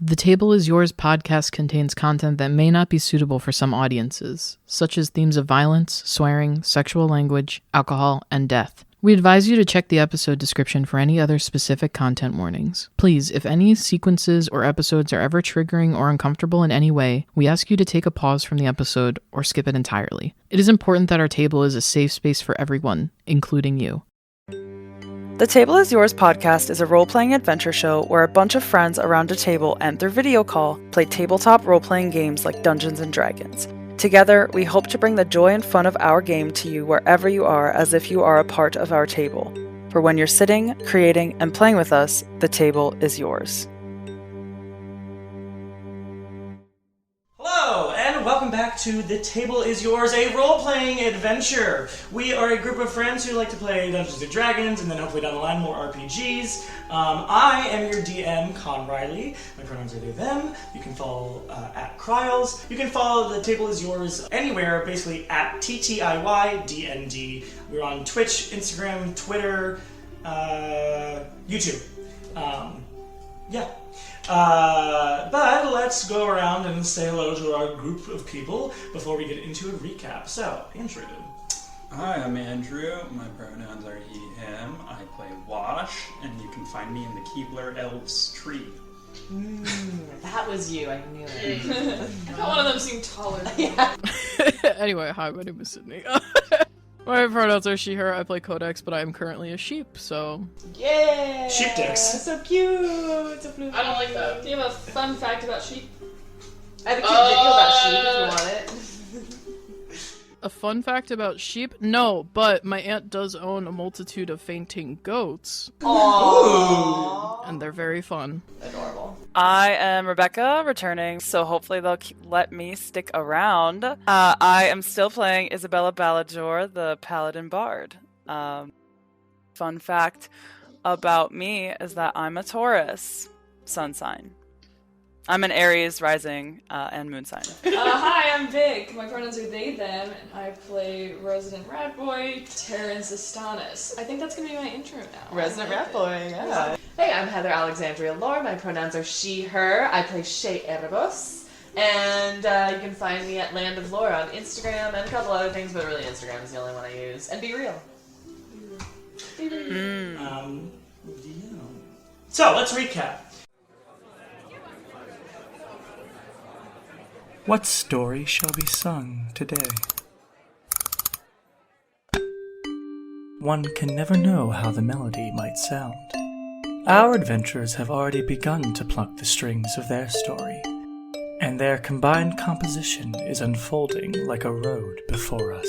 The Table is Yours podcast contains content that may not be suitable for some audiences, such as themes of violence, swearing, sexual language, alcohol, and death. We advise you to check the episode description for any other specific content warnings. Please, if any sequences or episodes are ever triggering or uncomfortable in any way, we ask you to take a pause from the episode or skip it entirely. It is important that our table is a safe space for everyone, including you. The Table is Yours podcast is a role-playing adventure show where a bunch of friends around a table and through video call play tabletop role-playing games like Dungeons & Dragons. Together, we hope to bring the joy and fun of our game to you wherever you are as if you are a part of our table. For when you're sitting, creating, and playing with us, the table is yours. Hello, and welcome back to The Table is Yours, a role-playing adventure. We are a group of friends who like to play Dungeons & Dragons, and then hopefully down the line more RPGs. I am your DM, Con Riley. My pronouns are they, them. You can follow at Cryles. You can follow The Table is Yours anywhere, basically at TTIYDND. We're on Twitch, Instagram, Twitter, YouTube. But let's go around and say hello to our group of people before we get into a recap. So, Andrew. Hi, I'm Andrew. My pronouns are he, him. I play Wash, and you can find me in the Keebler Elves tree. That was you, I knew it. I thought one of them seemed taller. Yeah. Anyway, hi, my name is Sydney. My pronouns are she, her. I play Codex, but I am currently a sheep, so... Yeah! Sheep dicks. So cute! So blue. I don't like that. Do you have a fun fact about sheep? I have a cute video about sheep if you want it. A fun fact about sheep? No, but my aunt does own a multitude of fainting goats, Aww. and they're very fun. Adorable. I am Rebecca, returning, so hopefully they'll let me stick around. I am still playing Isabella Balladour, the Paladin Bard. Fun fact about me is that I'm a Taurus sun sign. I'm an Aries rising and moon sign. Hi, I'm Vic. My pronouns are they, them, and I play Resident Rat Boy, Terrence Astanis. I think that's gonna be my intro now. Resident Rat Boy, yeah. Hey, I'm Heather Alexandria Lore. My pronouns are she, her. I play Shay Erebos. And you can find me at Land of Lore on Instagram and a couple other things, but really Instagram is the only one I use. And be real. Be real. So, let's recap. What story shall be sung today? One can never know how the melody might sound. Our adventurers have already begun to pluck the strings of their story, and their combined composition is unfolding like a road before us.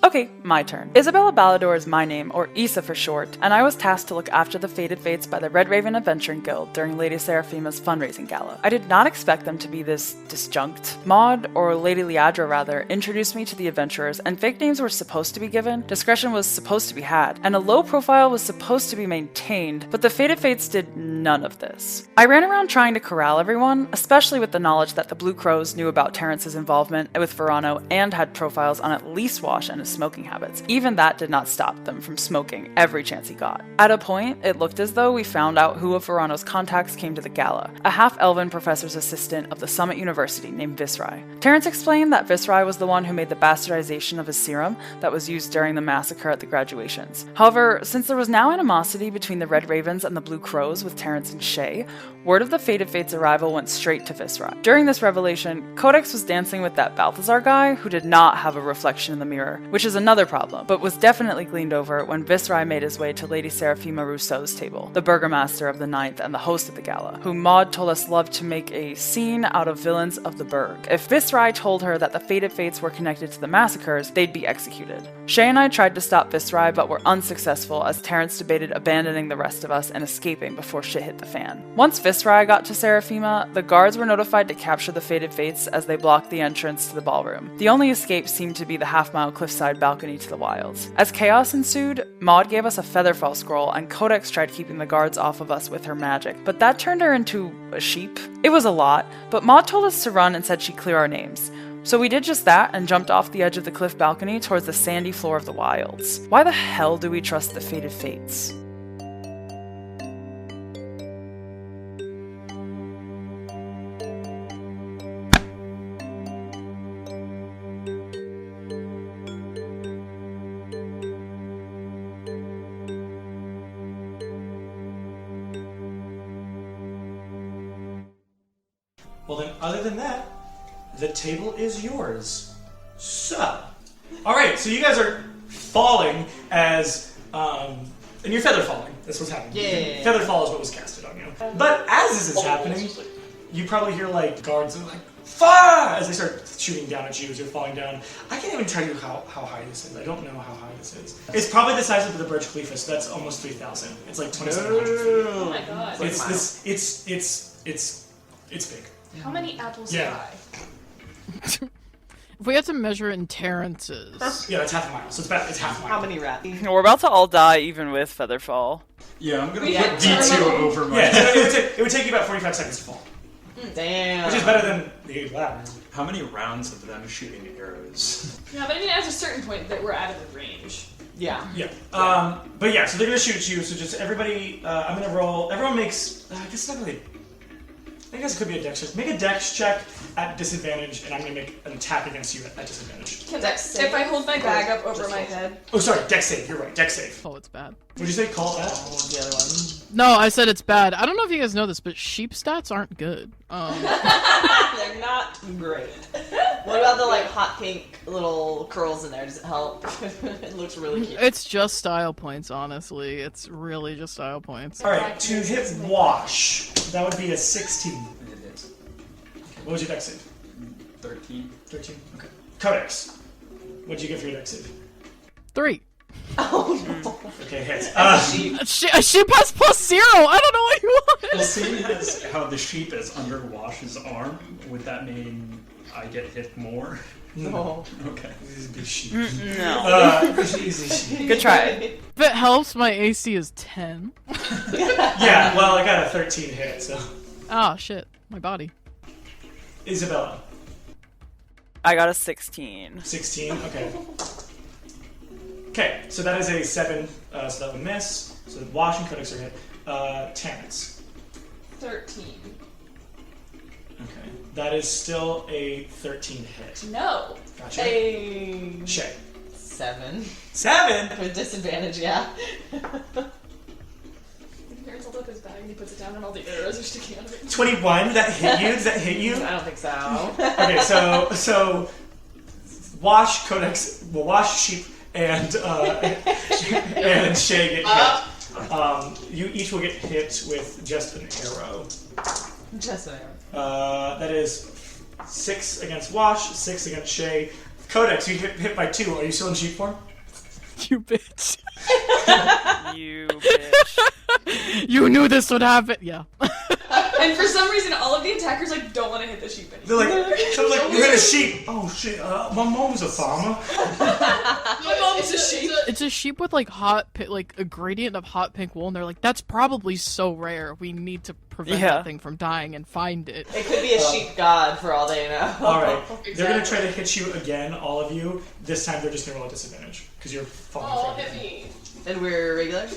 Okay, my turn. Isabella Balladour is my name, or Issa for short, and I was tasked to look after the Fated Fates by the Red Raven Adventuring Guild during Lady Seraphima's fundraising gala. I did not expect them to be this disjunct. Maud, or Lady Liadra rather, introduced me to the adventurers, and fake names were supposed to be given, discretion was supposed to be had, and a low profile was supposed to be maintained, but the Fated Fates did none of this. I ran around trying to corral everyone, especially with the knowledge that the Blue Crows knew about Terrence's involvement with Verano and had profiles on at least Wash and his smoking habits. Even that did not stop them from smoking every chance he got. At a point, it looked as though we found out who of Verano's contacts came to the gala, a half-elven professor's assistant of the Summit University named Visrai. Terrence explained that Visrai was the one who made the bastardization of his serum that was used during the massacre at the graduations. However, since there was now animosity between the Red Ravens and the Blue Crows with Terrence and Shay, word of the Fated Fates' arrival went straight to Visrai. During this revelation, Codex was dancing with that Balthazar guy who did not have a reflection in the mirror, which is another problem, but was definitely gleaned over when Visrai made his way to Lady Seraphima Rousseau's table, the burgomaster of the Ninth and the host of the gala, whom Maud told us loved to make a scene out of villains of the burg. If Visrai told her that the Fated Fates were connected to the massacres, they'd be executed. Shay and I tried to stop Visrai, but were unsuccessful as Terrence debated abandoning the rest of us and escaping before shit hit the fan. Once Visrai got to Seraphima, the guards were notified to capture the Fated Fates as they blocked the entrance to the ballroom. The only escape seemed to be the half-mile cliffside balcony to the wilds. As chaos ensued, Maud gave us a Featherfall scroll, and Codex tried keeping the guards off of us with her magic, but that turned her into a sheep. It was a lot, but Maud told us to run and said she'd clear our names. So we did just that and jumped off the edge of the cliff balcony towards the sandy floor of the wilds. Why the hell do we trust the Fated Fates? Well then, other than that, the table is yours. So, alright, so you guys are falling as, and you're feather falling. That's what's happening. Yeah. Feather fall is what was casted on you. But as this is happening, you probably hear like guards like, fire! As they start shooting down at you as you're falling down. I can't even tell you how high this is. I don't know how high this is. It's probably the size of the Burj Khalifa, so that's almost 3,000. It's like 2,700 feet. Oh my god. It's big. How many apples Yeah. high? If we had to measure it in Terrence's. Yeah, it's half a mile. So it's half a mile. How many rats? We're about to all die even with Featherfall. Yeah, I'm gonna Yeah, put D2 over my Yeah, so it would take you about 45 seconds to fall. Damn. Which is better than the ladder. How many rounds of them shooting arrows? Yeah, but I mean, at a certain point that we're out of the range. Yeah. Yeah. But yeah, so they're gonna shoot you. So just everybody, I'm gonna roll. Everyone makes. I guess not really. I guess it could be a dex check. Make a dex check at disadvantage, and I'm gonna make an attack against you at disadvantage. Can Dex save? if I hold my bag up over Just my hold. head? Oh, sorry, dex save. You're right, dex save. Oh, it's bad. What'd you say? Call that? The other one. No, I said it's bad. I don't know if you guys know this, but sheep stats aren't good. They're not great. What about the like hot pink little curls in there? Does it help? It looks really cute. It's just style points, honestly. It's really just style points. All right, to hit wash, that would be a 16. It is. What was your dex save? 13. 13. Okay. Codex. What'd you get for your dex save? 3. Oh no. Okay, hits. Sheep. A sheep has +0. I don't know what you want. Well, seeing as how the sheep is under Wash's arm, would that mean I get hit more? No. Okay. This is a big sheep. No. Easy sheep. Good try. If it helps, my AC is 10. Yeah, well, I got a 13 hit, so. Oh, shit. My body. Isabella. I got a 16. 16, okay. Okay, so that is a 7, so that would miss. So Wash and Codex are hit. Terrence. 13. Okay. That is still a 13 hit. No. Gotcha. Hey. Shay. 7. 7? With disadvantage, yeah. Terrence holds up his bag and he puts it down and all the arrows are sticking out of it. 21, that hit you? Does that hit you? I don't think so. Okay, so Wash, Codex, well, Wash, Sheep, and Shay get hit. You each will get hit with just an arrow. Just an arrow. That is 6 against Wash, 6 against Shay. Codex, you get hit by 2. Are you still in sheep form? You bitch. You bitch. You knew this would happen. Yeah. And for some reason, all of the attackers like don't want to hit the sheep anymore. They're like, so like, you hit a sheep. Oh shit, my mom's a farmer. My mom's a sheep. It's a sheep with like like a gradient of hot pink wool, and they're like, that's probably so rare. We need to prevent Yeah. that thing from dying and find it. It could be a sheep god for all they know. Alright, they're gonna try to hit you again, all of you. This time they're just gonna roll a disadvantage, because you're falling Oh, from hit me. And we're regular?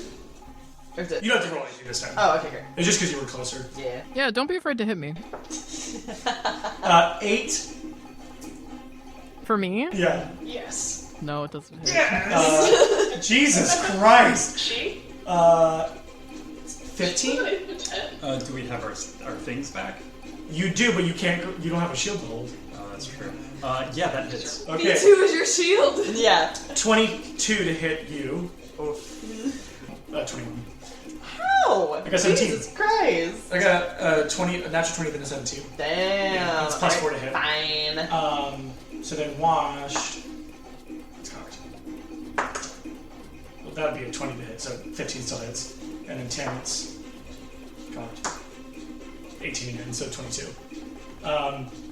Or is it? You don't have to roll anything this time. Oh, okay, great. It's just because you were closer. Yeah. Yeah, don't be afraid to hit me. 8. For me? Yeah. Yes. No, it doesn't hit. Jesus Christ. She? 15? Do we have our things back? You do, but you can't. You don't have a shield to hold. Oh, that's true. Yeah, that hits. Okay. B2 is your shield. Yeah. 22 to hit you. 21. How? I got 17. Jesus Christ. I got 20, a natural 20, then a 17. Damn. Yeah, it's plus 4 to hit. Fine. So then Wash. It's cocked. Well, that would be a 20 to hit, so 15 still hits. And then Terrence. Cocked. 18 again, so 22.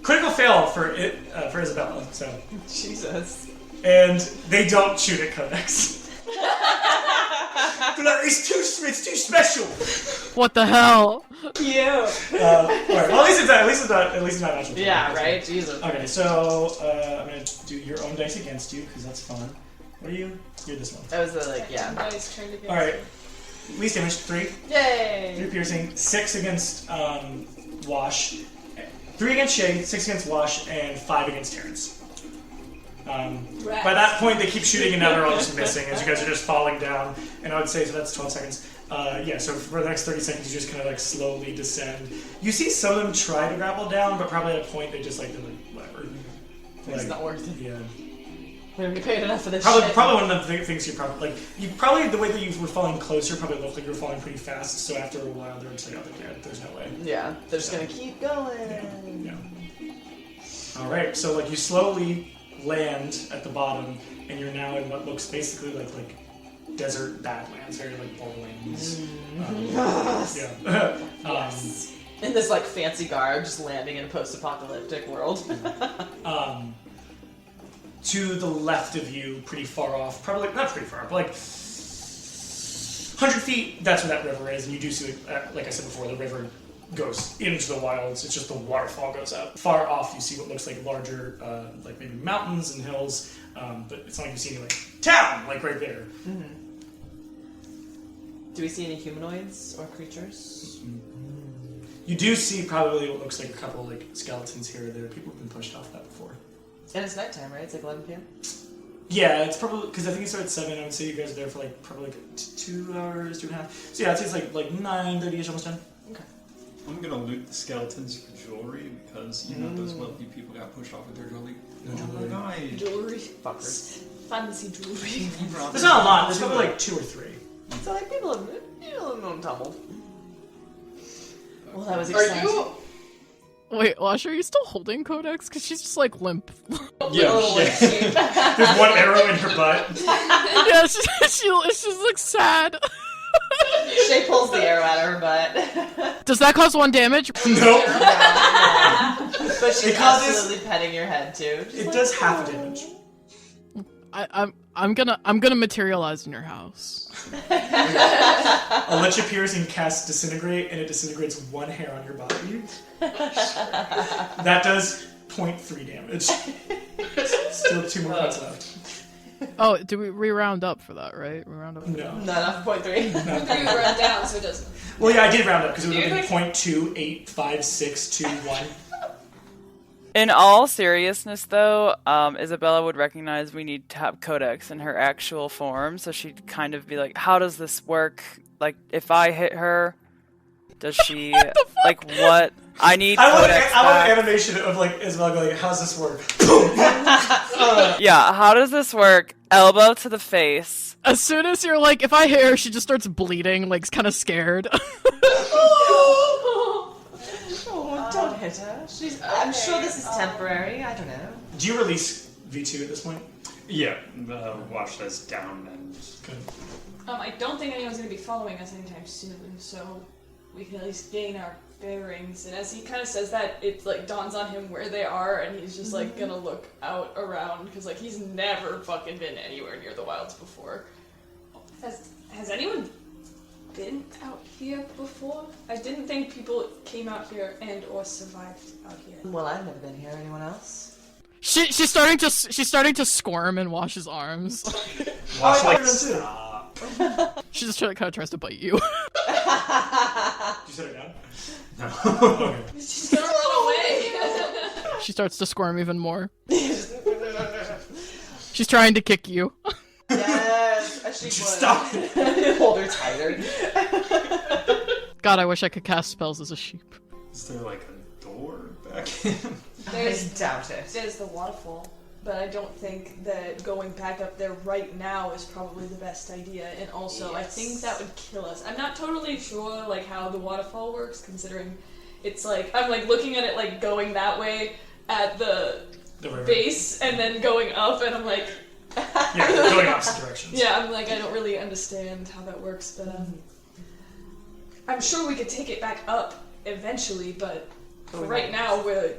Critical fail for Isabella, so. Jesus. And they don't shoot at Codex. They're like, it's too special. What the hell? Cute. Alright, well, at least it's not natural. Yeah, right? Jesus. Okay, so I'm gonna do your own dice against you because that's fun. What are you? You're this one. That was the, like, yeah. Nice turned against All right. Least damage 3. Yay. 3 piercing. 6 against Wash. 3 against Shay, 6 against Wash, and 5 against Terrence. By that point, they keep shooting and now they're all just missing as you guys are just falling down. And I would say, so that's 12 seconds. So for the next 30 seconds, you just kind of like slowly descend. You see some of them try to grapple down, but probably at a point they just like, whatever. It's not worth it. Yeah. We don't get paid enough for this Probably, shit. probably one of the things you probably, the way that you were falling closer probably looked like you were falling pretty fast, so after a while they're just like, oh, yeah, there's no way. Yeah, they're just gonna keep going. Yeah. Alright, so like you slowly land at the bottom, and you're now in what looks basically like desert badlands, very like Borderlands. Yes. In this like fancy garb, just landing in a post-apocalyptic world. To the left of you, pretty far off, probably not pretty far, but like 100 feet, that's where that river is, and you do see, like I said before, the river goes into the wilds. It's just the waterfall goes up. Far off, you see what looks like larger, like maybe mountains and hills, but it's not like you see any like town, like right there. Mm-hmm. Do we see any humanoids or creatures? You do see probably what looks like a couple like skeletons here or there. People have been pushed off that before. And it's nighttime, right? It's like 11 p.m.? Yeah, it's probably, because I think it started at 7, I would say you guys are there for like, probably like 2 hours, 2.5. So yeah, I'd say it's like 9:30ish, almost done. Okay. I'm gonna loot the skeletons for jewelry because, you know, those wealthy people got pushed off with their jewelry. Jewelry. God. Jewelry. Fuckers. Fancy jewelry. There's not a lot, there's probably like 2 or 3. So like people have tumbled. Well, that was Are exciting. you? Wait, Wash, are you still holding Codex? Because she's just like limp. Yeah, there's one arrow in her butt. Yeah, she looks sad. Shay pulls the arrow out of her butt. Does that cause 1 damage? Nope. But she's It causes- absolutely petting your head too. Just It like, does half a damage. I'm gonna materialize in your house. I'll let you pierce and cast Disintegrate, and it disintegrates 1 hair on your body. That does 0.3 damage. Still 2 more points left. Oh, do we re-round up for that, right? We round up? No. Not enough, 0.3. You run down, so it doesn't. Well, yeah, I did round up because it would have been 0.2, 8, 5, 6, 2, 1. In all seriousness, though, Isabella would recognize we need to have Codex in her actual form, so she'd kind of be like, how does this work? Like, if I hit her, does she, like, what? I need Codex I want back. an animation of, like, Isabel going, how's this work? Yeah, how does this work? Elbow to the face. As soon as you're like, if I hit her, she just starts bleeding, like, kind of scared. Oh, don't hit her. I'm sure this is temporary. I don't know. Do you release V2 at this point? Yeah, watch this down and Good. I don't think anyone's going to be following us anytime soon, so we can at least gain our bearings. And as he kind of says that, it like dawns on him where they are, and he's just like gonna look out around because like he's never fucking been anywhere near the wilds before. Has anyone been out here before? I didn't think people came out here and or survived out here. Well, I've never been here. Anyone else? She's starting to squirm and wash his arms. watch I like did too. stop. She just kind of tries to bite you. Did you set her down? No. Okay. She's gonna run away. She starts to squirm even more. She's trying to kick you. Yes, as she would. Stop. Hold her tighter. God, I wish I could cast spells as a sheep. Is there like a door back in? I doubt it. There's the waterfall, but I don't think that going back up there right now is probably the best idea. And also, I think that would kill us. I'm not totally sure like how the waterfall works, considering it's like I'm like looking at it like going that way at the river. base and then going up, and I'm like, Yeah, they're going opposite directions. yeah, I'm like I don't really understand how that works, but I'm sure we could take it back up eventually, but for right now we're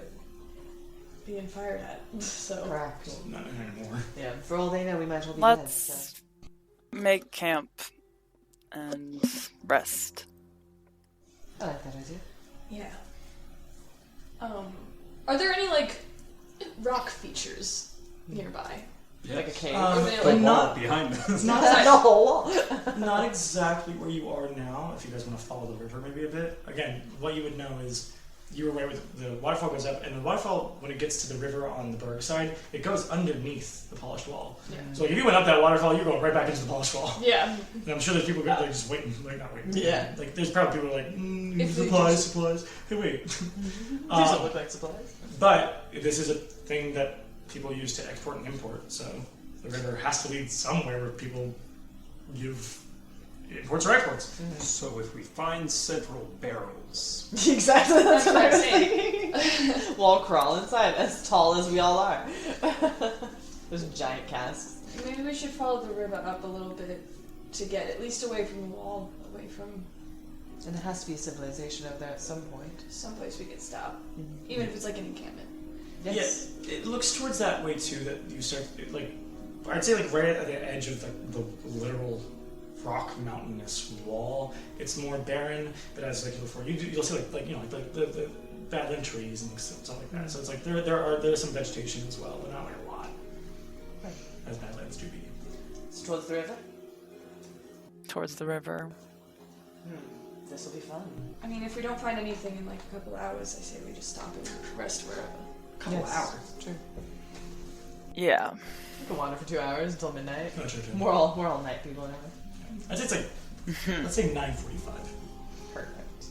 being fired at, so. Correct. Not anymore. Yeah, for all they know, we might as well be Let's dead. make camp and rest. So. I like that idea. Yeah. Are there any like rock features nearby? Yeah. Like a cave. Or they, The like, wall not- behind us. Not The whole wall. Not exactly where you are now, if you guys want to follow the river maybe a bit. Again, what you would know is you were aware the waterfall goes up, and the waterfall, when it gets to the river on the Berg side, it goes underneath the polished wall. Yeah. So like, if you went up that waterfall, you're going right back into the polished wall. Yeah. And I'm sure there's people like just waiting, like not waiting. Yeah. Like there's probably people like supplies. Hey, wait. These don't look like supplies. But this is a thing that people use to export and import, so the river has to lead somewhere where people give imports or exports. So if we find several barrels... Exactly, that's what I'm saying. thinking. We'll all crawl inside, as tall as we all are. There's giant casks. Maybe we should follow the river up a little bit to get at least away from the wall, away from And there has to be a civilization out there at some point. someplace we can stop, even if it's like an encampment. Yes. Yeah, it looks towards that way too. That you start like, I'd say like right at the edge of the literal rock mountainous wall. It's more barren, but as like before, you'll see like you know like the badland trees and stuff like that. So it's like there's some vegetation as well, but not like a lot, as badlands do be. It's towards the river. Towards the river. This will be fun. I mean, if we don't find anything in like a couple hours, I say we just stop and rest wherever. Couple hours. True. Yeah. We can wander for 2 hours until midnight. No, true. We're all night people anyway. I'd say it's like let's say 9:45. Perfect.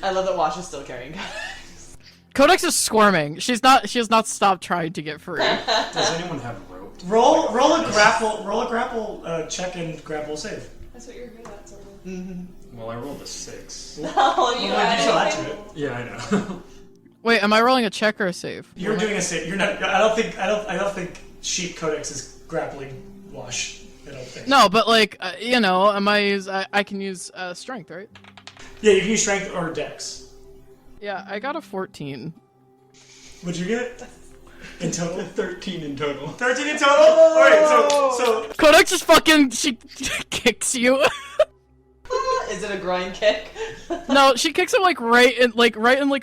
I love that Wash is still carrying guns. Codex is squirming. She has not stopped trying to get free. Does anyone have rope? Roll a grapple check and grapple save. That's what you're good at, sort of. Well, I rolled a 6. No, You You add still add to anything? it. Yeah, I know. Wait, am I rolling a check or a save? You're doing a save. You're not. I don't think Sheep Codex is grappling Wash. I don't think. No, but like I can use strength, right? Yeah, you can use strength or dex. Yeah, I got a 14. What'd you get? In total? 13 in total. 13 in total? Alright, so Codex just fucking she kicks you. Is it a groin kick? No, she kicks him right in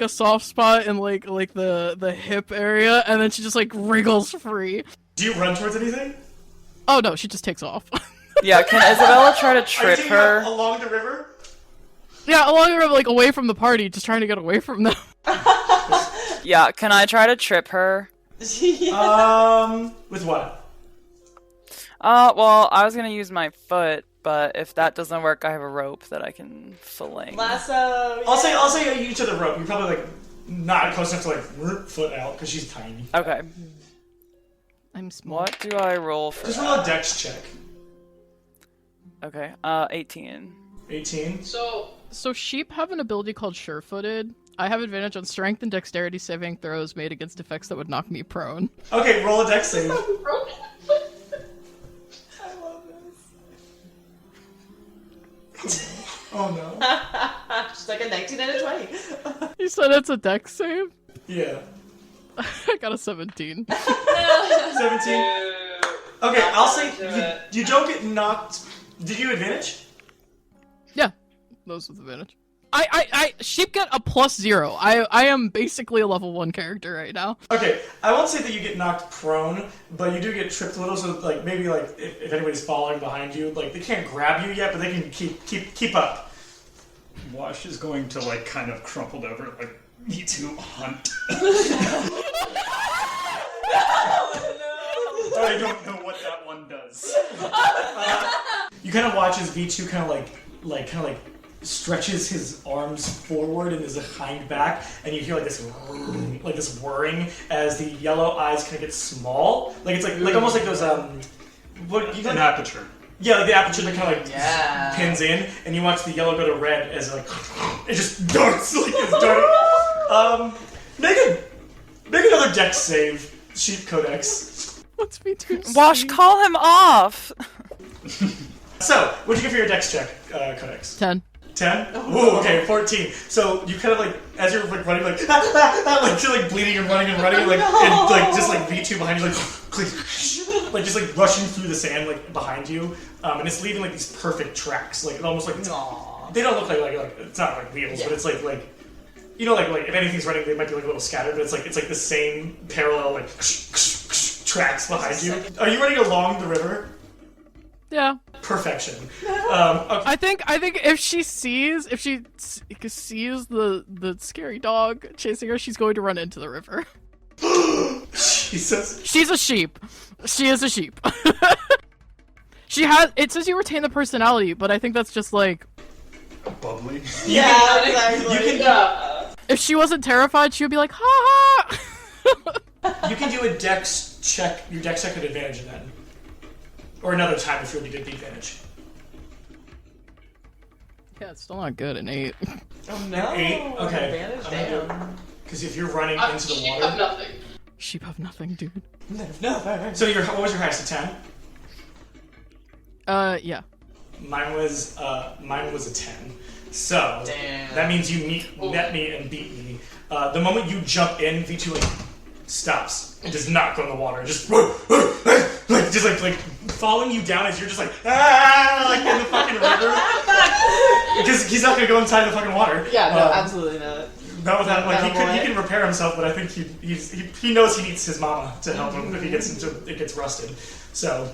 a soft spot in like the hip area, and then she just like wriggles free. do you run towards anything? Oh no, she just takes off. Yeah, can Isabella try to Are you trip taking her? along the river? Yeah, along the river, like away from the party, just trying to get away from them. Yeah, can I try to trip her? With what? Well, I was gonna use my foot, but if that doesn't work, I have a rope that I can fling. Lasso. I'll say you to the rope. You're probably like not close enough to like foot out because she's tiny. Okay. I'm small. What do I roll for Just that? roll a dex check. Okay, 18. 18. So sheep have an ability called sure-footed. I have advantage on strength and dexterity saving throws made against effects that would knock me prone. Okay, roll a dex save. I love this. Oh no. She's like a 19 and a 20. You said it's a dex save? Yeah. I got a 17. 17. Okay, I'll say you don't get knocked. Did you advantage? Yeah, those with advantage. Sheep get a +0. I am basically a level 1 character right now. Okay, I won't say that you get knocked prone, but you do get tripped a little. So like maybe like if anybody's following behind you, like they can't grab you yet, but they can keep up. Wash is going to like kind of crumpled over, like me too hunt. I don't know what that one does. You kind of watch as V2 kind of like stretches his arms forward and his hind back, and you hear like this whirring as the yellow eyes kind of get small. Like it's like almost like those An aperture. Yeah, like the aperture that kind of like pins in, and you watch the yellow go to red as like it just darts like it's darting. Make another dex save, Sheep Codex. What's V2? Wash, call him off! So, what'd you get for your dex check, Codex? 10. 10? Ooh, okay, 14. So you kind of like, as you're like running, like, like you're like bleeding and running, like, and like just like V2 behind you, like just like rushing through the sand like behind you, and it's leaving like these perfect tracks, like almost like they don't look like it's not like wheels, but it's like you know like if anything's running, they might be like a little scattered, but it's like the same parallel like tracks behind you. Are you running along the river? Yeah. Perfection. Okay. I think if she sees the scary dog chasing her, she's going to run into the river. Jesus. She's a sheep. She is a sheep. It says you retain the personality, but I think that's just like Bubbly. Yeah, exactly. You can if she wasn't terrified, she would be like, ha ha. You can do a dex check, your dex check at advantage then. Or another time if you already did the advantage. Yeah, it's still not good, an 8. Oh no. 8? Okay. Advantage, damn. Because if you're running into the water... nothing. Sheep of nothing, dude. Nothing. So what was your highest, a 10? Yeah. Mine was a 10. So, Damn. that means you met me and beat me. The moment you jump in, V2 stops and does not go in the water. Just like following you down as you're just like in the fucking river. Because he's not gonna go inside the fucking water. Yeah, no, absolutely not. Not without he can repair himself, but I think he knows he needs his mama to help him if it gets rusted. So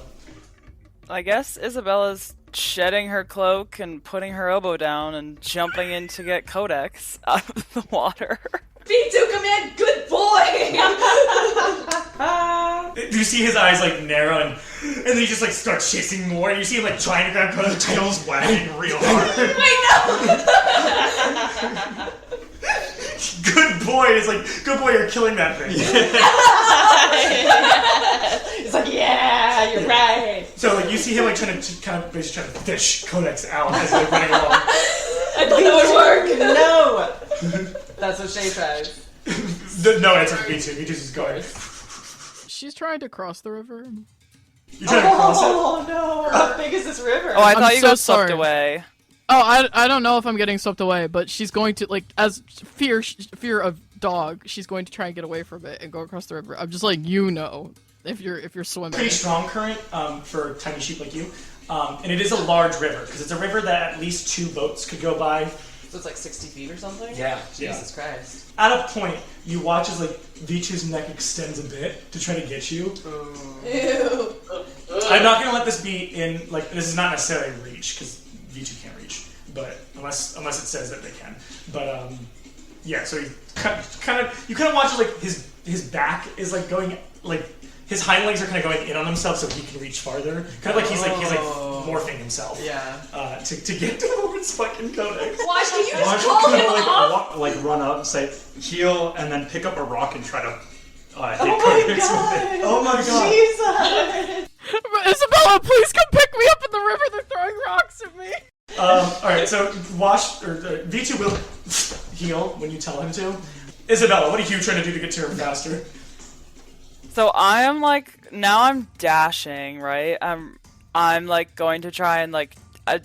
I guess Isabella's shedding her cloak and putting her elbow down and jumping in to get Codex out of the water. V2, come in! Good boy! you see his eyes like narrow and then he just like starts chasing more and you see him like trying to grab the tail's wagging real hard. I know! Good boy! It's like, good boy, you're killing that thing. It's like, yeah, you're right. So like you see him like trying to fish Codex out as they're running along. I thought that would work! No! That's what Shay tries. No answer for V2. V2's just going. She's trying to cross the river. You're trying to cross it? Oh no! How big is this river? Oh, I thought you so got swept sorry. away. Oh, I don't know if I'm getting swept away, but she's going to, like, as fear of dog, she's going to try and get away from it and go across the river. I'm just like, if you're swimming. Pretty strong current for tiny sheep like you. And it is a large river, because it's a river that at least 2 boats could go by. So it's like 60 feet or something? Yeah. Jesus Christ. At a point, you watch as like V2's neck extends a bit to try to get you. Ew. I'm not gonna let this be in like this is not necessarily reach because V2 can't reach, but unless it says that they can. But yeah. So you kind of watch like his back is like going like his hind legs are kind of going in on himself so he can reach farther. Kind of like he's like morphing himself. Yeah. To get towards fucking Codex. Why can you just Watch call him off? run up, say heal, and then pick up a rock and try to hit Oh Codex my with it. god! Oh my god. Jesus! Isabella, please come pick me up in the river. They're throwing rocks at me. Alright, so V2 will heal when you tell him to. Isabella, what are you trying to do to get to her faster? So I am like now I'm dashing, right? I'm like going to try and like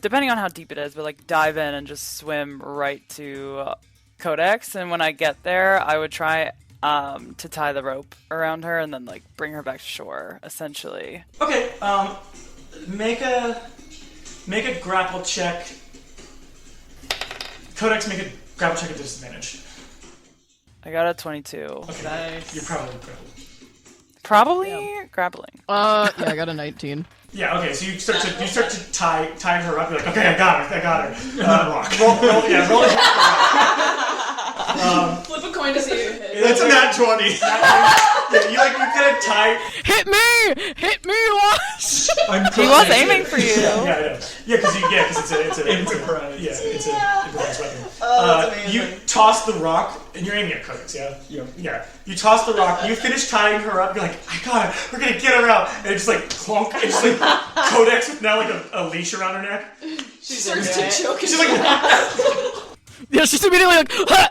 depending on how deep it is, but like dive in and just swim right to Codex. And when I get there, I would try to tie the rope around her and then like bring her back to shore, essentially. Okay, make a grapple check. Codex, make a grapple check at disadvantage. I got a 22. Okay, Nice. you're probably grappled. Probably grappling. Yeah, I got a 19. Yeah, okay, so you start to tie her up. You're like, okay, I got her. Rock. Roll it. Flip a coin to see who hit. It's a nat 20. You kind of tie. Hit me, Wash. He was aiming for you. Yeah, I know. Yeah, because it's a Improvised. Yeah, it's an improvised weapon. Oh, that's amazing. You toss the rock, and you're aiming at Codex, yeah? Yep. Yeah. You toss the rock, you finish tying her up, you're like, I got her, we're gonna get her out. And it just like clunk, and just like Codex with now like a leash around her neck. She Starts to choke She's like, Yeah, she's immediately like, ha!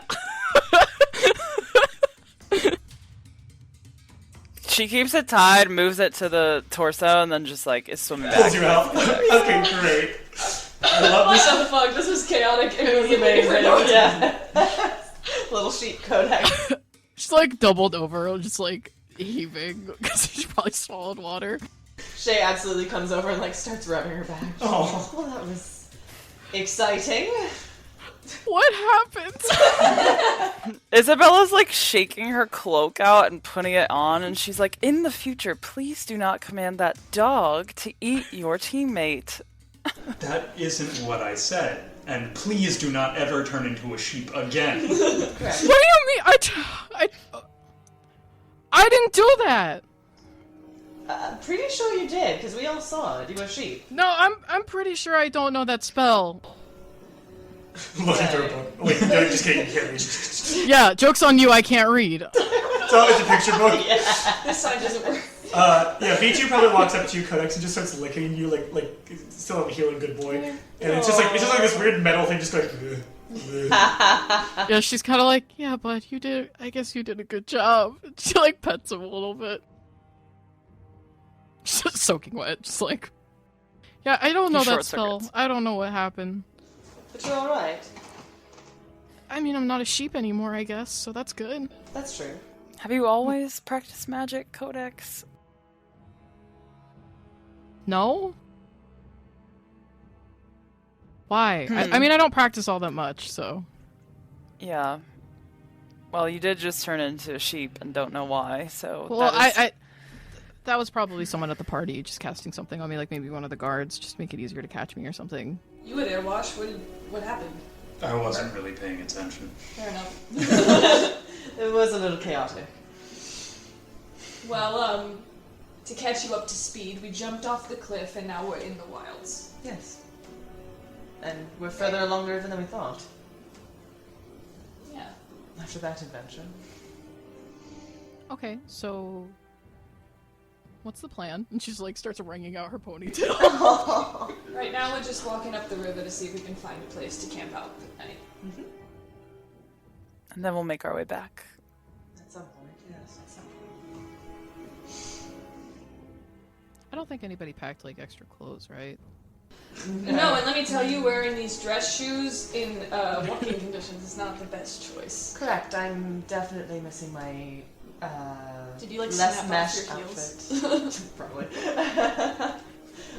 She keeps it tied, moves it to the torso, and then just like is swimming back. pulls you out. Okay, great. I love What this. the fuck? This was chaotic. It was amazing. Yeah. Little sheep Kodak. She's like doubled over, just like heaving because she probably swallowed water. Shay absolutely comes over and like starts rubbing her back. Oh. Well, that was exciting. What happened? Isabella's like shaking her cloak out and putting it on, and she's like, in the future, please do not command that dog to eat your teammate. That isn't what I said. And please do not ever turn into a sheep again. What do you mean? I didn't do that. I'm pretty sure you did, because we all saw it. You were a sheep. No, I'm pretty sure I don't know that spell. Looking through a book. Wait, no, just kidding. You can't read. Yeah, joke's on you, I can't read. So it's a picture book. This side doesn't work. Yeah, V2 probably walks up to you, Codex, and just starts licking you like still a healing good boy. And it's just like this weird metal thing just going. Yeah, she's kind of like, yeah, but I guess you did a good job. She like pets him a little bit. She's just soaking wet, just like, yeah, I don't know that spell. I don't know what happened. But you're alright. I mean, I'm not a sheep anymore, I guess, so that's good. That's true. Have you always practiced magic, Codex? No? Why? I mean, I don't practice all that much, so. Yeah. Well, you did just turn into a sheep and don't know why, so. Well, that was probably someone at the party just casting something on me, like maybe one of the guards, just to make it easier to catch me or something. You were there, Wash. What happened? I wasn't really paying attention. Fair enough. It was a little chaotic. Well, to catch you up to speed, we jumped off the cliff and now we're in the wilds. Yes. And we're further along the river than we thought. Yeah. After that adventure. Okay, so what's the plan? And she's like starts wringing out her ponytail. Right now we're just walking up the river to see if we can find a place to camp out for the night. Mm-hmm. And then we'll make our way back. At some point, yes. At some point. I don't think anybody packed like extra clothes, right? No, and let me tell you, wearing these dress shoes in walking conditions is not the best choice. Correct. I'm definitely missing my Did you like less snap mesh off your heels? outfit. Probably.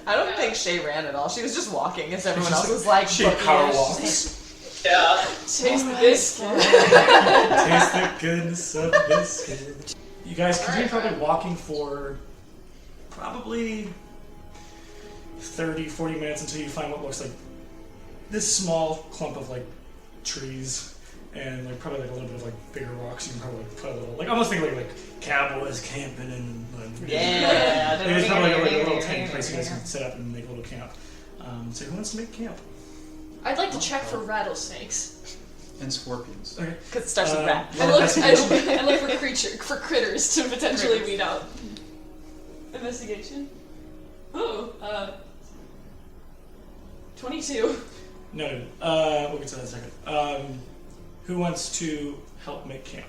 I don't think Shay ran at all. She was just walking as everyone else was like She power walks. Yeah. Taste the biscuit. Taste the goodness of biscuit. You guys continue probably walking for probably 30, 40 minutes until you find what looks like this small clump of like trees and like probably like a little bit of like bigger rocks. You can probably like, put a little like almost think like cowboys camping and Yeah. there's probably like a little tiny place you guys can set up and make a little camp. So who wants to make camp? I'd like to check for rattlesnakes. And scorpions. Okay. Because it starts with rat. I look for critters to potentially weed out. Investigation. Oh, 22. No. We'll get to that in a second. Who wants to help make camp?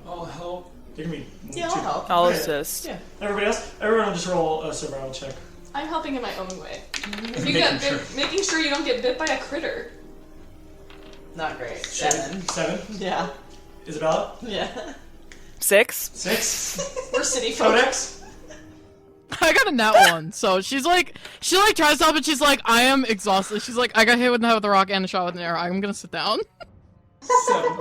I'll help. There can be Yeah, two. I'll help. I'll Okay. assist. Yeah. Everybody else? Everyone will just roll a survival check. I'm helping in my own way. If you get bit, making sure you don't get bit by a critter. Not great. 7. 7. Yeah. Isabella? Yeah. 6. 6. We're city folk. Codex? I got a nat 1, so she tries to help, but she's like, I am exhausted. She's like, I got hit with the head with a rock and a shot with an arrow. I'm gonna sit down. 7.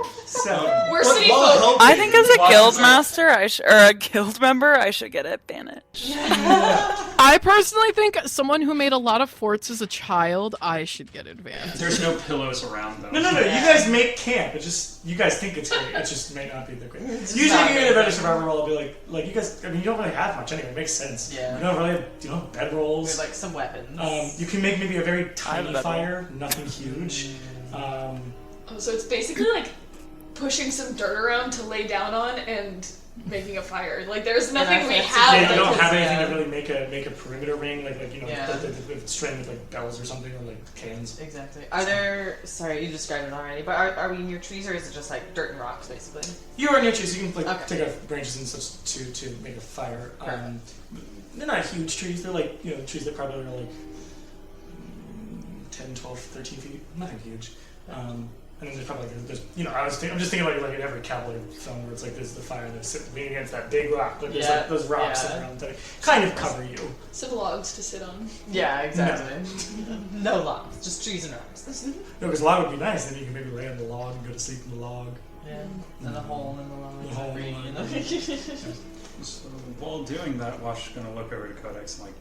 We're city folk. I think as a guild master, or a guild member, I should get advantage. I personally think someone who made a lot of forts as a child, I should get advantage. There's no pillows around though. No. You guys make camp. It just you guys think it's great. It just may not be the great. Usually, if you get an adventure survival roll, I'll be like you guys. I mean, you don't really have much anyway. It makes sense. Yeah. You don't really have bed rolls. With like some weapons. You can make maybe a very tiny bedroll. fire, nothing huge. Oh, so it's basically like pushing some dirt around to lay down on and making a fire. Like there's nothing we have. Yeah, you that don't is- have anything to really make a perimeter ring, like Yeah. the string with like bells or something, or like cans. Exactly. Are there? Sorry, you described it already. But are we near trees or is it just like dirt and rocks, basically? You are near trees. You can like Okay. take out branches and such to make a fire. They're not huge trees. They're like trees that probably are like 10, 12, 13 feet. Nothing huge. And then there's probably I'm just thinking like in every cowboy film where it's like there's the fire that's leaning against that big rock, but there's like those rocks sitting around that kind of cover you. Some logs to sit on. Yeah, exactly. No logs, just trees and rocks. No, because a log would be nice. Then you can maybe lay on the log and go to sleep in the log. Yeah, and a hole in the line. The hole in the line. So while doing that, Wash is gonna look over to Codex and like,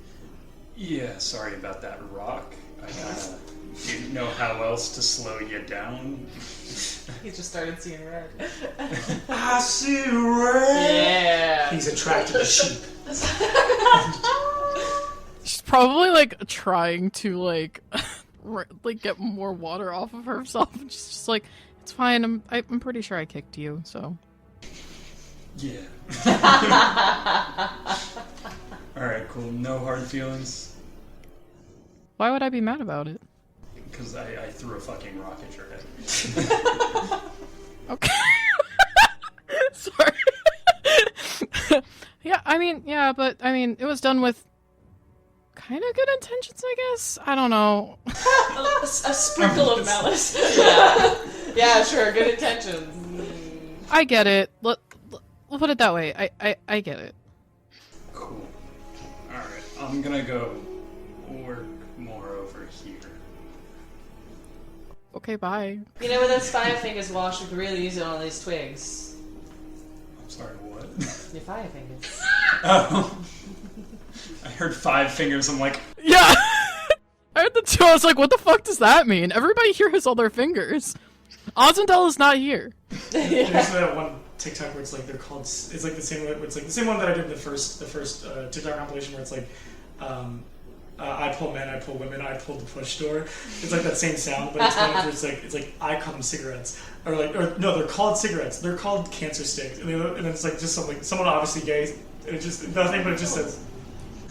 yeah, sorry about that rock. I kinda didn't know how else to slow you down. He just started seeing red. I see red. Yeah. He's attracted to sheep. She's probably like trying to like like get more water off of herself. And she's just like, it's fine. I'm pretty sure I kicked you. So. Yeah. Alright, cool. No hard feelings. Why would I be mad about it? Because I threw a fucking rock at your head. Okay. Sorry. Yeah, but it was done with kind of good intentions, I guess. I don't know. A sprinkle of malice. Yeah, sure, good intentions. I get it. We'll put it that way. I get it. Cool. Alright, I'm gonna go work more over here. Okay, bye. You know, with those 5 fingers, Wash, we could really use it on these twigs. I'm sorry, what? Your 5 fingers. Oh. I heard 5 fingers, I'm like, Yeah! I heard the 2, I was like, what the fuck does that mean? Everybody here has all their fingers. Ozendel is not here. There's that one TikTok where it's like they're called. It's like the same. It's like the same one that I did in the first TikTok compilation where it's like, I pull men, I pull women, I pull the push door. It's like that same sound, but it's like I call them cigarettes, or no, they're called cigarettes. They're called cancer sticks, and it's like just something. Someone obviously gay. It just nothing, but it just says.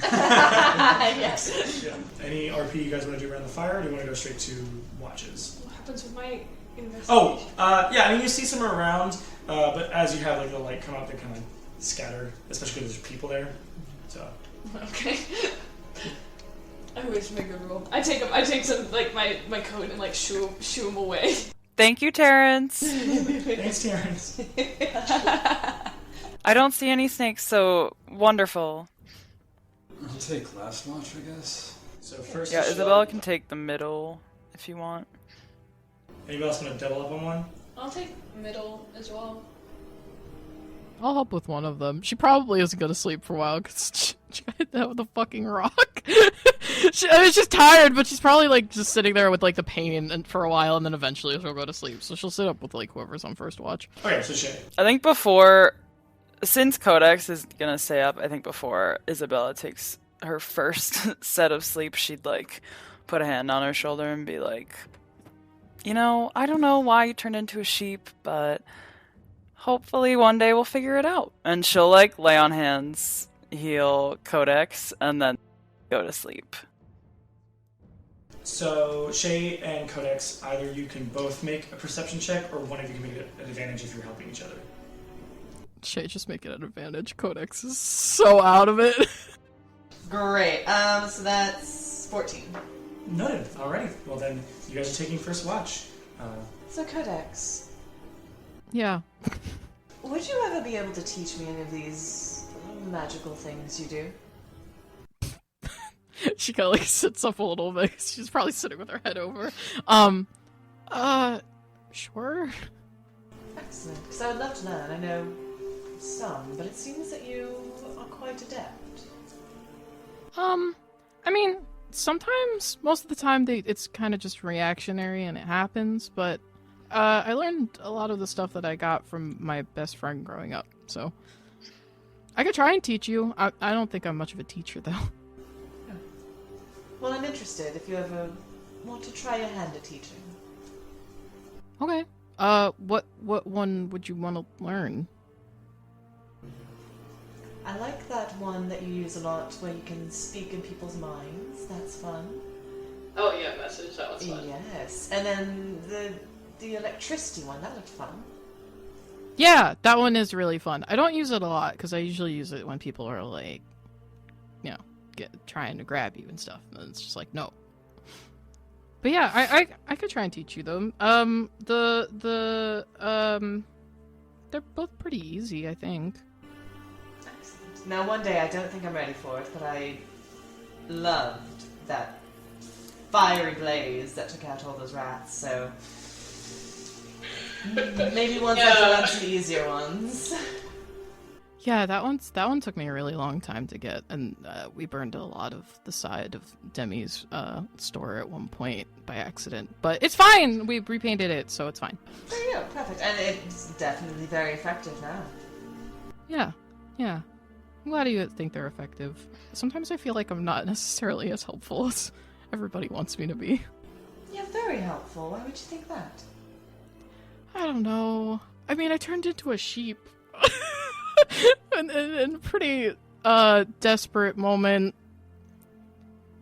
Yes. Yeah. Any RP you guys want to do around the fire, or do you want to go straight to watches? What happens with my investigation? Oh, yeah. I mean, you see some around, but as you have like the light come up, they kind of scatter, especially because there's people there. So. Okay. I wish make a roll. I take some like my coat and like shoo him away. Thank you, Terrence. Thanks, Terrence. I don't see any snakes, so wonderful. I'll take last watch, I guess. So first, Yeah, Isabella can take the middle if you want. Anybody else want to double up on one? I'll take middle as well. I'll help with one of them. She probably isn't gonna sleep for a while because she got hit that with a fucking rock. She's tired, but she's probably like just sitting there with like the pain and for a while, and then eventually she'll go to sleep. So she'll sit up with like whoever's on first watch. Okay, so Shay. I think since Codex is gonna stay up, I think before Isabella takes her first set of sleep, she'd like put a hand on her shoulder and be like, you know, I don't know why you turned into a sheep, but hopefully one day we'll figure it out. And she'll like lay on hands, heal Codex, and then go to sleep. So Shay and Codex, either you can both make a perception check, or one of you can make an advantage if you're helping each other. Shay, just make it an advantage. Codex is so out of it. Great. So that's 14. Noted. Alrighty. Well then, you guys are taking first watch. So Codex, Yeah. would you ever be able to teach me any of these magical things you do? She kind of like sits up a little bit. She's probably sitting with her head over. Sure. Excellent. Because I would love to learn. I know some, but it seems that you are quite adept. I mean, sometimes, most of the time, it's kind of just reactionary and it happens, but I learned a lot of the stuff that I got from my best friend growing up, so I could try and teach you. I don't think I'm much of a teacher, though. Well, I'm interested if you ever want to try your hand at teaching. Okay. What one would you want to learn? I like that one that you use a lot where you can speak in people's minds. That's fun. Oh yeah, message. That was fun. Yes. And then the electricity one, that looked fun. Yeah, that one is really fun. I don't use it a lot because I usually use it when people are like, you know, trying to grab you and stuff. And it's just like, no. But yeah, I could try and teach you them. They're both pretty easy, I think. Excellent. Now, one day, I don't think I'm ready for it, but I loved that fiery blaze that took out all those rats, so Maybe once I put on some easier ones. Yeah, that one took me a really long time to get, and we burned a lot of the side of Demi's store at one point by accident. But it's fine! We repainted it, so it's fine. There you go, perfect. And it's definitely very effective now. Yeah. I'm glad you think they're effective. Sometimes I feel like I'm not necessarily as helpful as everybody wants me to be. You're very helpful. Why would you think that? I don't know. I mean, I turned into a sheep. in a pretty desperate moment.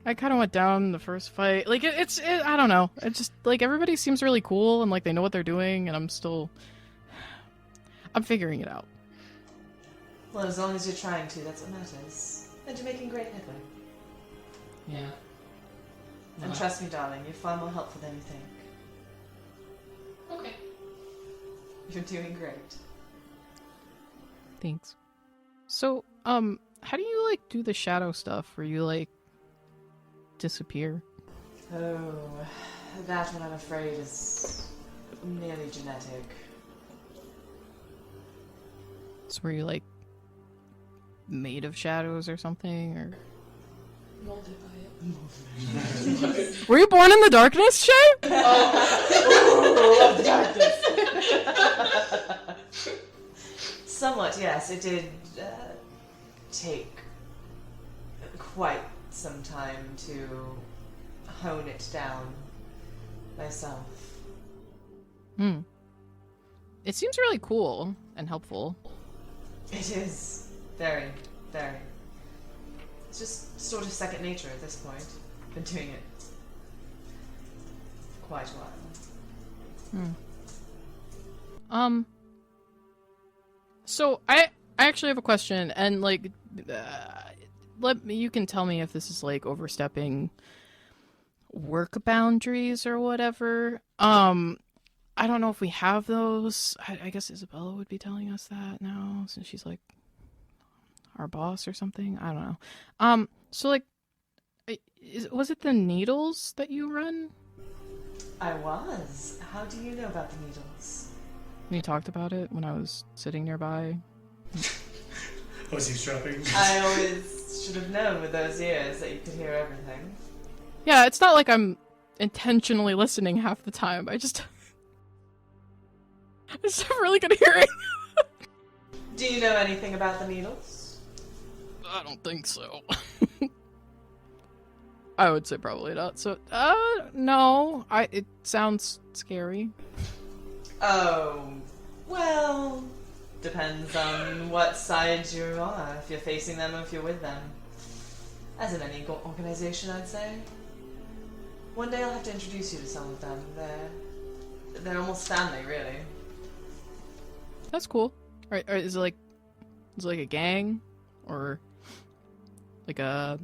I kind of went down in the first fight. Like, it's I don't know. It's just, like, everybody seems really cool and, like, they know what they're doing, and I'm figuring it out. Well, as long as you're trying to, that's what matters. And you're making great headway. Yeah. And trust me, darling, you're far more helpful than you think. Okay. You're doing great. Thanks. So, how do you, like, do the shadow stuff where you, like, disappear? Oh, that one I'm afraid is nearly genetic. So were you, like, made of shadows or something, or... Molded by it. Were you born in the darkness, Shay? Oh, the darkness. Somewhat, yes. It did take quite some time to hone it down myself. It seems really cool and helpful. It is. Very, very. It's just sort of second nature at this point. Been doing it for quite a while. So I actually have a question, and, like, you can tell me if this is, like, overstepping work boundaries or whatever. I don't know if we have those. I guess Isabella would be telling us that now, since she's, like, our boss or something. I don't know. So, like, was it the needles that you run? I was. How do you know about the needles? You talked about it when I was sitting nearby. Was eavesdropping? I always should have known with those ears that you could hear everything. Yeah, it's not like I'm intentionally listening half the time. I just have really good hearing. Do you know anything about the needles? I don't think so. I would say probably not. So, no. It sounds scary. Oh, well, depends on what side you are, if you're facing them or if you're with them. As in any organization, I'd say. One day I'll have to introduce you to some of them. They're almost family, really. That's cool. Or is it like a gang? Or like are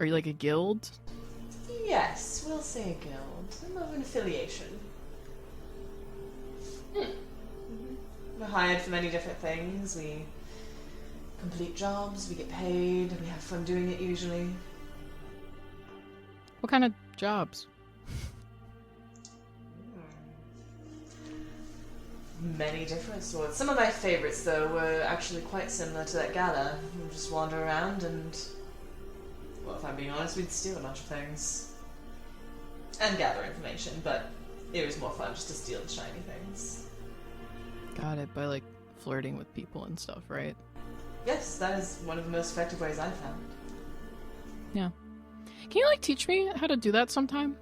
you like a guild? Yes, we'll say a guild. More of an affiliation. We're hired for many different things. We complete jobs, we get paid, we have fun doing it usually. What kind of jobs? Many different sorts. Some of my favorites, though, were actually quite similar to that gala. We'd just wander around and, well, if I'm being honest, we'd steal a bunch of things. And gather information, but it was more fun just to steal the shiny things. Got it, by, like, flirting with people and stuff, right? Yes, that is one of the most effective ways I've found. Yeah. Can you, like, teach me how to do that sometime?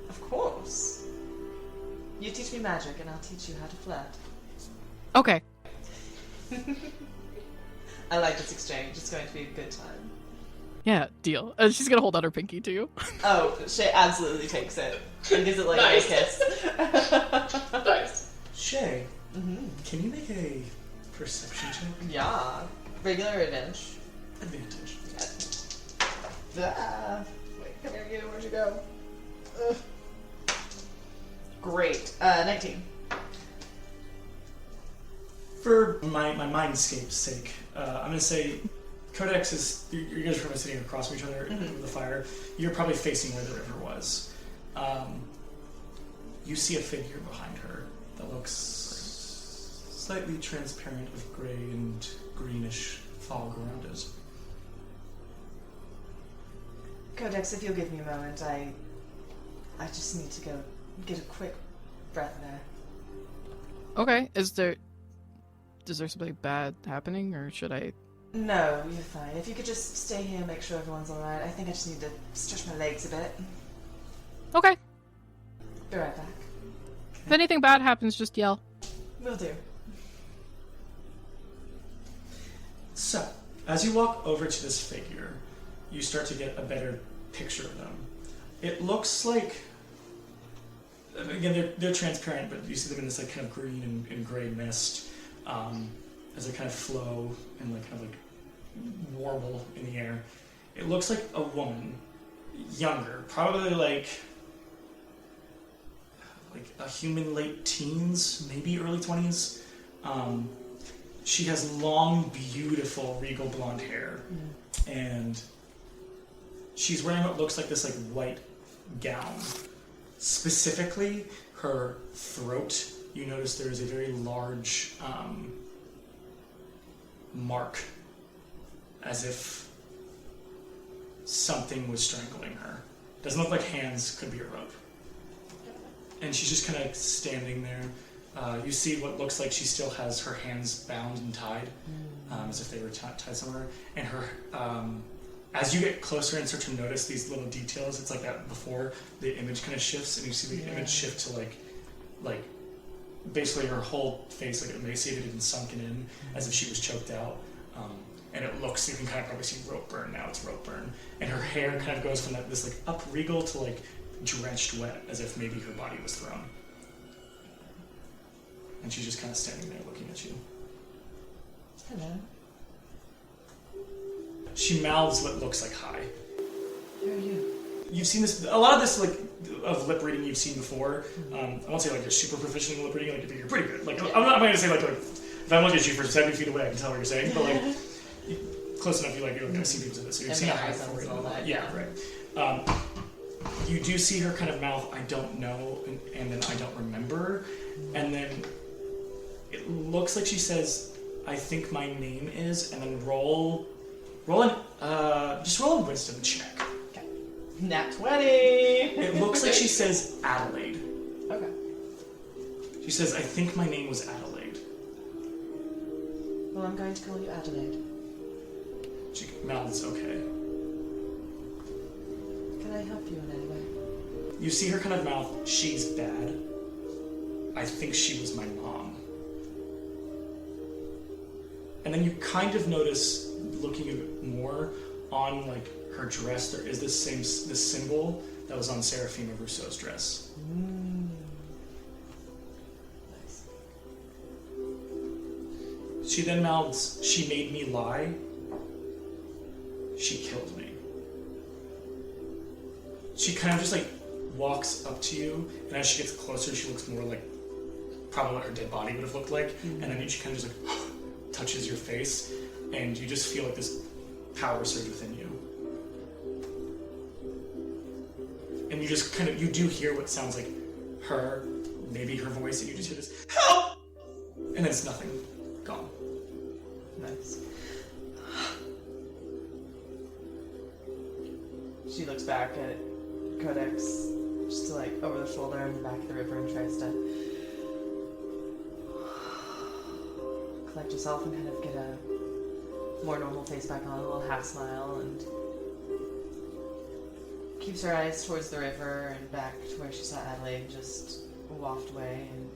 Of course. You teach me magic, and I'll teach you how to flirt. Okay. I like this exchange. It's going to be a good time. Yeah, deal. She's gonna hold out her pinky to you. Oh, Shay absolutely takes it. And gives it like Nice. a kiss. Nice. Shay, can you make a perception check? Yeah. Regular advantage. Advantage. Ah. Wait, come here, you. Where'd you go? Ugh. Great. 19. For my mindscape's sake, I'm going to say Codex is, you guys are probably sitting across from each other over the fire. You're probably facing where the river was. You see a figure behind her that looks slightly transparent with gray and greenish fog around it. Codex, if you'll give me a moment, I just need to go get a quick breath of air. Okay, is there something bad happening, or should I... No, you're fine. If you could just stay here and make sure everyone's alright. I think I just need to stretch my legs a bit. Okay. Be right back. If anything bad happens, just yell. Will do. So, as you walk over to this figure, you start to get a better picture of them. It looks like, again, they're transparent, but you see them in this like kind of green and gray mist as they kind of flow and like kind of like warble in the air. It looks like a woman, younger, probably like a human late teens, maybe early 20s. She has long, beautiful, regal blonde hair, and she's wearing what looks like this like white gown. Specifically, her throat, you notice there is a very large mark, as if something was strangling her. Doesn't look like hands, could be a rope. And she's just kind of standing there. You see what looks like she still has her hands bound and tied, as if they were tied somewhere. And her, as you get closer and start to notice these little details, it's like that before the image kind of shifts, and you see the image shift to like basically her whole face like emaciated and sunken in, as if she was choked out. And it looks, you can kind of probably see rope burn now. It's rope burn, and her hair kind of goes from this like up regal to like drenched wet, as if maybe her body was thrown. And she's just kind of standing there looking at you. Hello. She mouths what looks like hi. Who are you? You've seen this, a lot of this like of lip reading you've seen before. I won't say like you're super proficient in lip reading, like you're pretty good. Like I'm not going to say like if I look at you for 70 feet away, I can tell what you're saying, but like close enough, you're like I've seen people do this, so you've seen a hi before. Yeah, right. You do see her kind of mouth, I don't know, and then I don't remember, and then it looks like she says, I think my name is, and then just roll a wisdom check. Okay. Nat 20! It looks like she says Adelaide. Okay. She says, I think my name was Adelaide. Well, I'm going to call you Adelaide. She mouths, okay. Can I help you in any way? You see her kind of mouth, she's bad. I think she was my mom. And then you kind of notice, looking a bit more, on like her dress, there is this symbol that was on Serafima Rousseau's dress. Nice. She then mouths, she made me lie. She killed me. She kind of just like walks up to you, and as she gets closer, she looks more like probably what her dead body would have looked like. And then she kind of just like touches your face, and you just feel like this power surge within you. And you just kind of, you do hear what sounds like her, maybe her voice, and you just hear this, help! And then it's nothing. Gone. Nice. She looks back at Codex, just to like over the shoulder in the back of the river, and tries to collect herself and kind of get a more normal face back on, a little half smile, and keeps her eyes towards the river and back to where she saw Adelaide, and just waft away and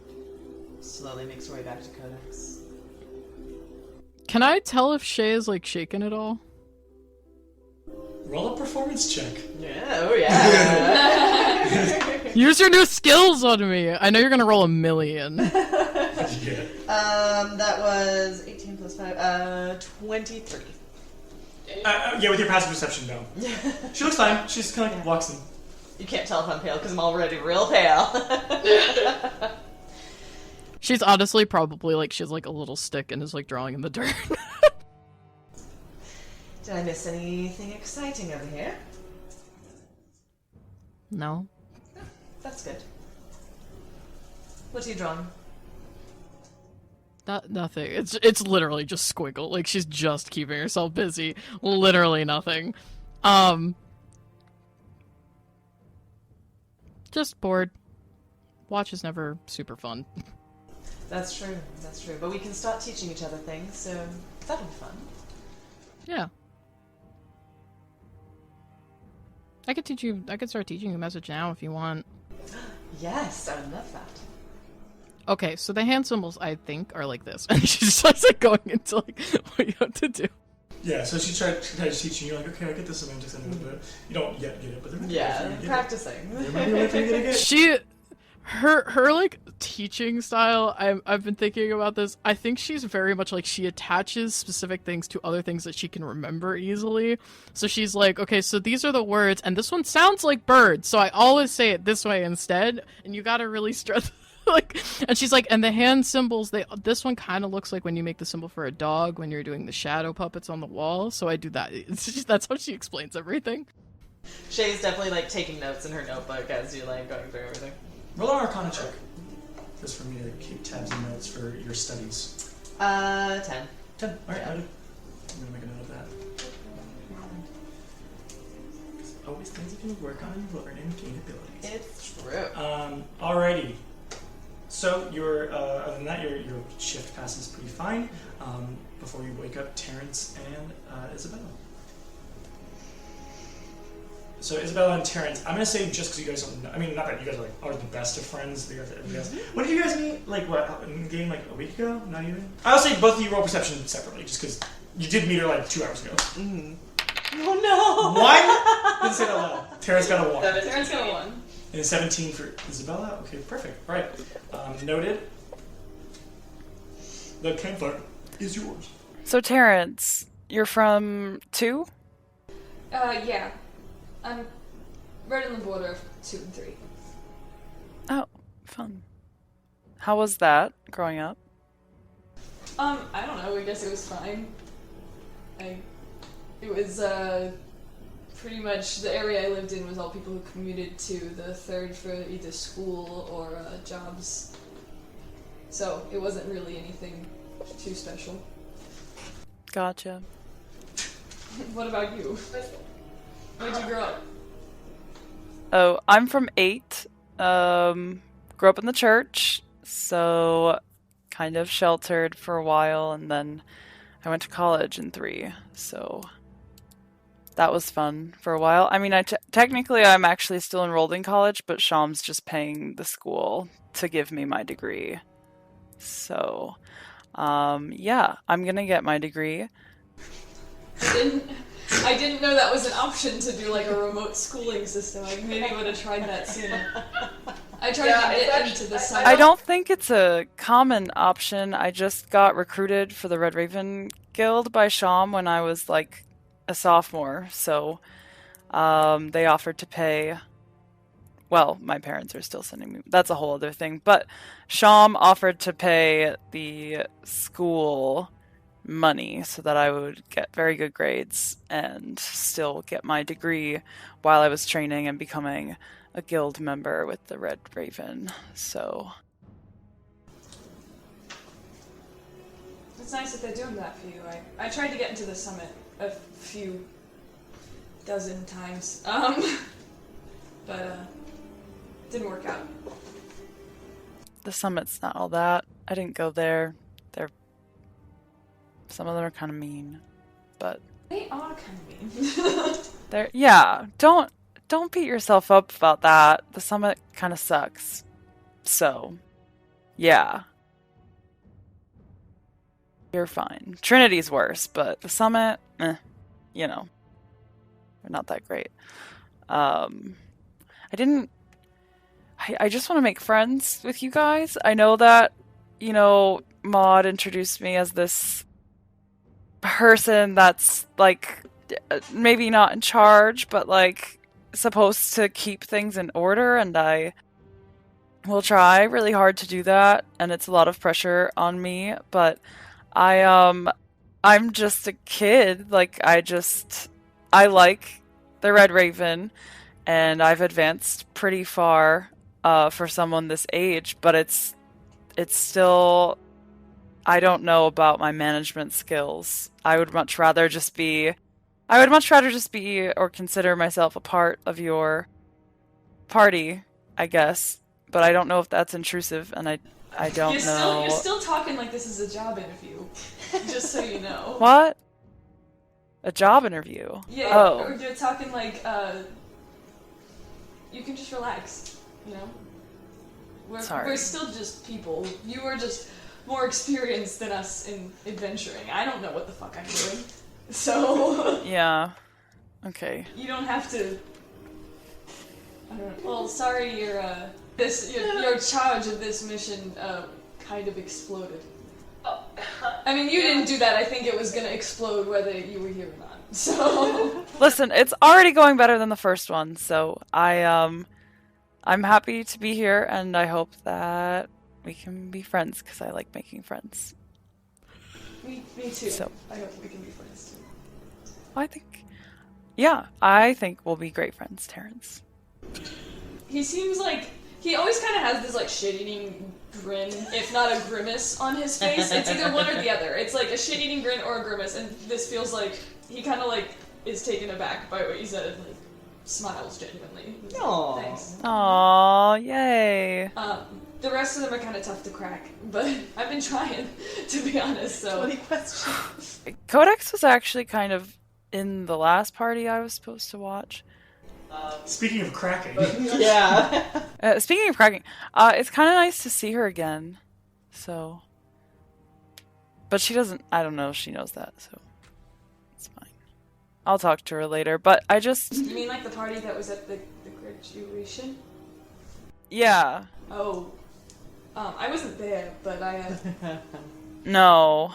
slowly makes her way back to Codex. Can I tell if Shay is like shaken at all? Roll a performance check. Yeah, oh yeah. Use your new skills on me. I know you're gonna roll 1,000,000. Yeah. That was 18 plus 5, 23. Yeah, with your passive perception, no. She looks fine. She just kind of like walks in. You can't tell if I'm pale because I'm already real pale. She's honestly probably like, she has like a little stick and is like drawing in the dirt. Did I miss anything exciting over here? No. That's good. What are you drawing? Nothing. It's literally just squiggle. Like, she's just keeping herself busy. Literally nothing. Just bored. Watch is never super fun. That's true. But we can start teaching each other things, so that'll be fun. Yeah. I could start teaching you message now if you want. Yes, I would love that. Okay, so the hand symbols, I think, are like this. And she just starts like going into like what you have to do. Yeah, so she tries teaching you, like, okay, I get the semantics end of it. You don't yet get it, but Practicing. Her like teaching style, I've been thinking about this. I think she's very much like she attaches specific things to other things that she can remember easily. So she's like, okay, so these are the words, and this one sounds like bird, so I always say it this way instead, and you gotta really stress like, and she's like, and the hand symbols, this one kind of looks like when you make the symbol for a dog when you're doing the shadow puppets on the wall, so I do that. That's how she explains everything. Shay's definitely like taking notes in her notebook as you're like going through everything. Roll an Arcana check. Just for me to keep tabs and notes for your studies. 10. 10. Alright, noted. I'm gonna make a note of that. There's always things you can work on and learn and gain abilities. It's true. Alrighty. So other than that, your shift passes pretty fine. Before you wake up, Terrence and Isabella. So Isabella and Terrence, I'm gonna say just because you guys don't know, I mean, not that you guys are the best of friends. When did you guys meet? Like what? In the game, like a week ago? Not even. I'll say both of you roll perception separately, just because you did meet her like 2 hours ago. Mm-hmm. Oh no! 1. Didn't say that loud. Terrence got a 1. Terrence got a 1. And 17 for Isabella. Okay, perfect. All right, noted. The campfire is yours. So Terrence, you're from 2? Yeah. I'm right on the border of 2 and 3. Oh, fun. How was that growing up? I don't know. I guess it was fine. It was pretty much the area I lived in was all people who commuted to the 3rd for either school or jobs. So it wasn't really anything too special. Gotcha. What about you? Where'd you grow up? Oh, I'm from 8. Grew up in the church, so kind of sheltered for a while, and then I went to college in 3, so that was fun for a while. I mean, technically I'm actually still enrolled in college, but Sham's just paying the school to give me my degree. So, yeah, I'm gonna get my degree. I didn't know that was an option to do like a remote schooling system. I maybe would have tried that sooner. I tried to get into the summer. I don't think it's a common option. I just got recruited for the Red Raven Guild by Sham when I was like a sophomore, so they offered to pay. Well, my parents are still sending me. That's a whole other thing. But Sham offered to pay the school money so that I would get very good grades and still get my degree while I was training and becoming a guild member with the Red Raven. So it's nice that they're doing that for you. I tried to get into the summit a few dozen times, but didn't work out. the summit's not all that. I didn't go there. Some of them are kind of mean, but They are kind of mean. yeah. Don't beat yourself up about that. The summit kind of sucks. So, yeah. You're fine. Trinity's worse, but the summit, you know, they're not that great. I just want to make friends with you guys. I know that, Maud introduced me as this person that's, like, maybe not in charge, but, like, supposed to keep things in order, and I will try really hard to do that, and it's a lot of pressure on me, but I'm just a kid. Like, I like the Red Raven, and I've advanced pretty far for someone this age, but it's still I don't know about my management skills. I would much rather just be or consider myself a part of your party, I guess. But I don't know if that's intrusive, and I don't know. You're still talking like this is a job interview, just so you know. What? A job interview? Yeah, Oh. or you're talking like, you can just relax, you know? Sorry. We're still just people. You are just more experienced than us in adventuring. I don't know what the fuck I'm doing. So... Yeah. Okay. You don't have to... I don't know. Well, sorry, your charge of this mission, kind of exploded. I mean, you didn't do that. I think it was gonna explode whether you were here or not. So... Listen, it's already going better than the first one, so I'm happy to be here, and I hope that we can be friends, because I like making friends. Me too. So. I hope we can be friends too. I think we'll be great friends, Terrence. He seems like he always kind of has this like shit-eating grin, if not a grimace, on his face. It's either one or the other. It's like a shit-eating grin or a grimace, and this feels like he kind of like is taken aback by what you said, and like smiles genuinely. Aww. Thanks. Aww, yay. The rest of them are kind of tough to crack, but I've been trying, to be honest. So 20 questions. Codex was actually kind of in the last party I was supposed to watch. Speaking of cracking, Yeah. Speaking of cracking, it's kind of nice to see her again. So, but she doesn't. I don't know if she knows that, so it's fine. I'll talk to her later. But I just. You mean like the party that was at the graduation? Yeah. Oh. I wasn't there, but I No.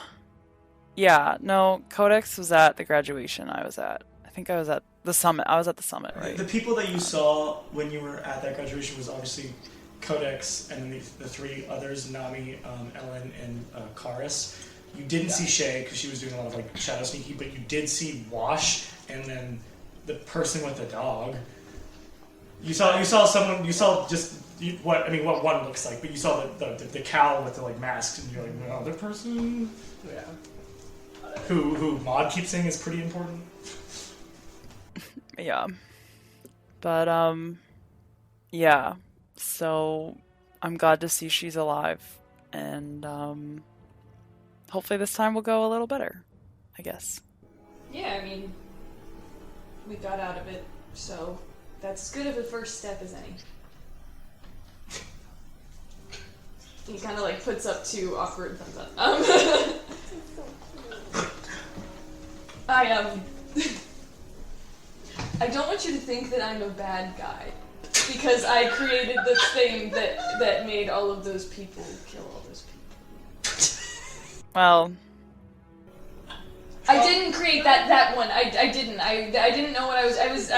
Yeah. No. Codex was at the graduation I was at. I think I was at the summit. I was at the summit, right? the people that you saw when you were at that graduation was obviously Codex, and then the three others, Nami, Ellen, and Karis. You didn't see Shay because she was doing a lot of like shadow sneaky, but you did see Wash, and then the person with the dog. You saw someone. You saw just what one looks like, but you saw the cow with the like masks, and you're like, the other person. Yeah. Who Maud keeps saying is pretty important. Yeah. But, yeah. So, I'm glad to see she's alive. And, hopefully this time will go a little better, I guess. Yeah, I mean, we got out of it, so that's as good of a first step as any. He kind of like puts up two awkward thumbs up. I don't want you to think that I'm a bad guy, because I created the thing that made all of those people kill all those people. Well... I didn't create that one. I didn't know what I was.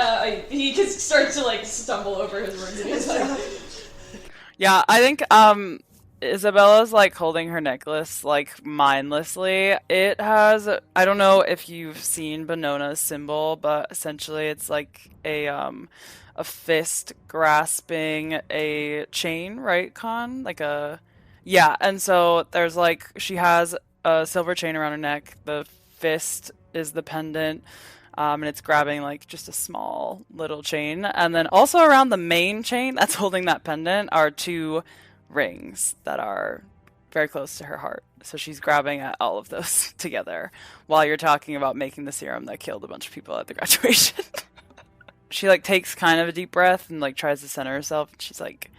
He just starts to like stumble over his words. And he's like, Yeah, I think, Isabella's, like, holding her necklace, like, mindlessly. It has... I don't know if you've seen Bonona's symbol, but essentially it's, like, a fist grasping a chain, right, Con? Like a... Yeah, and so there's, like... She has a silver chain around her neck. The fist is the pendant, and it's grabbing, like, just a small little chain. And then also around the main chain that's holding that pendant are two rings that are very close to her heart. So she's grabbing at all of those together while you're talking about making the serum that killed a bunch of people at the graduation. She like takes kind of a deep breath and like tries to center herself. She's like,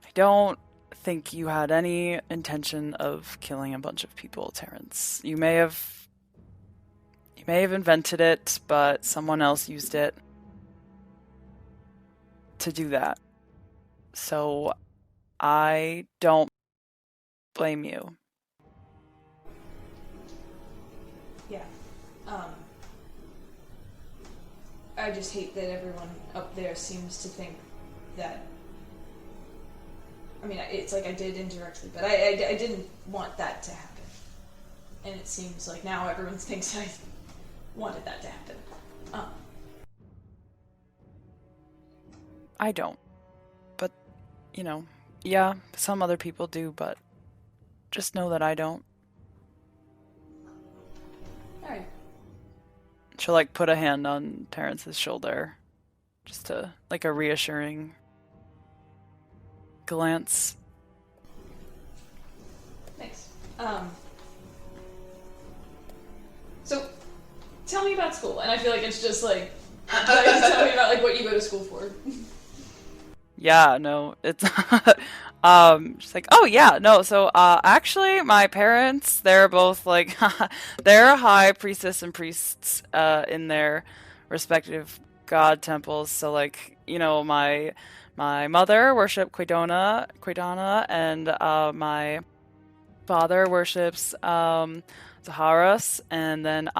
I don't think you had any intention of killing a bunch of people, Terrence. You may have invented it, but someone else used it to do that. So I don't blame you. yeah. I just hate that everyone up there seems to think that. I mean, it's like I did indirectly, but I didn't want that to happen. And it seems like now everyone thinks I wanted that to happen. I don't. But, you know, yeah, some other people do, but just know that I don't. Alright. She'll like put a hand on Terrence's shoulder, just to like a reassuring glance. Thanks. So, tell me about school, and I feel like it's just like, tell me about like what you go to school for. Yeah, no, it's she's like, oh yeah, no, so actually my parents, they're both like they're high priestess and priests in their respective god temples. So like, you know, my mother worshiped Quidana, and my father worships Zaharas, and then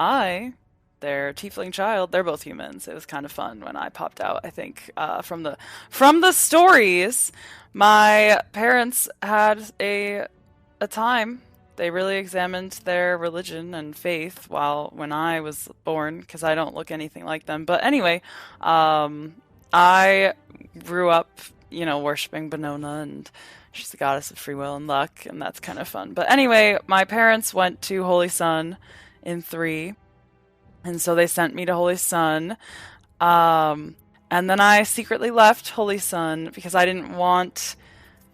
their tiefling child, they're both humans. It was kind of fun when I popped out. I think from the stories, my parents had a time. They really examined their religion and faith when I was born, because I don't look anything like them. But anyway, I grew up, you know, worshiping Benona, and she's the goddess of free will and luck, and that's kind of fun. But anyway, my parents went to Holy Sun in 3. And so they sent me to Holy Sun. And then I secretly left Holy Sun because I didn't want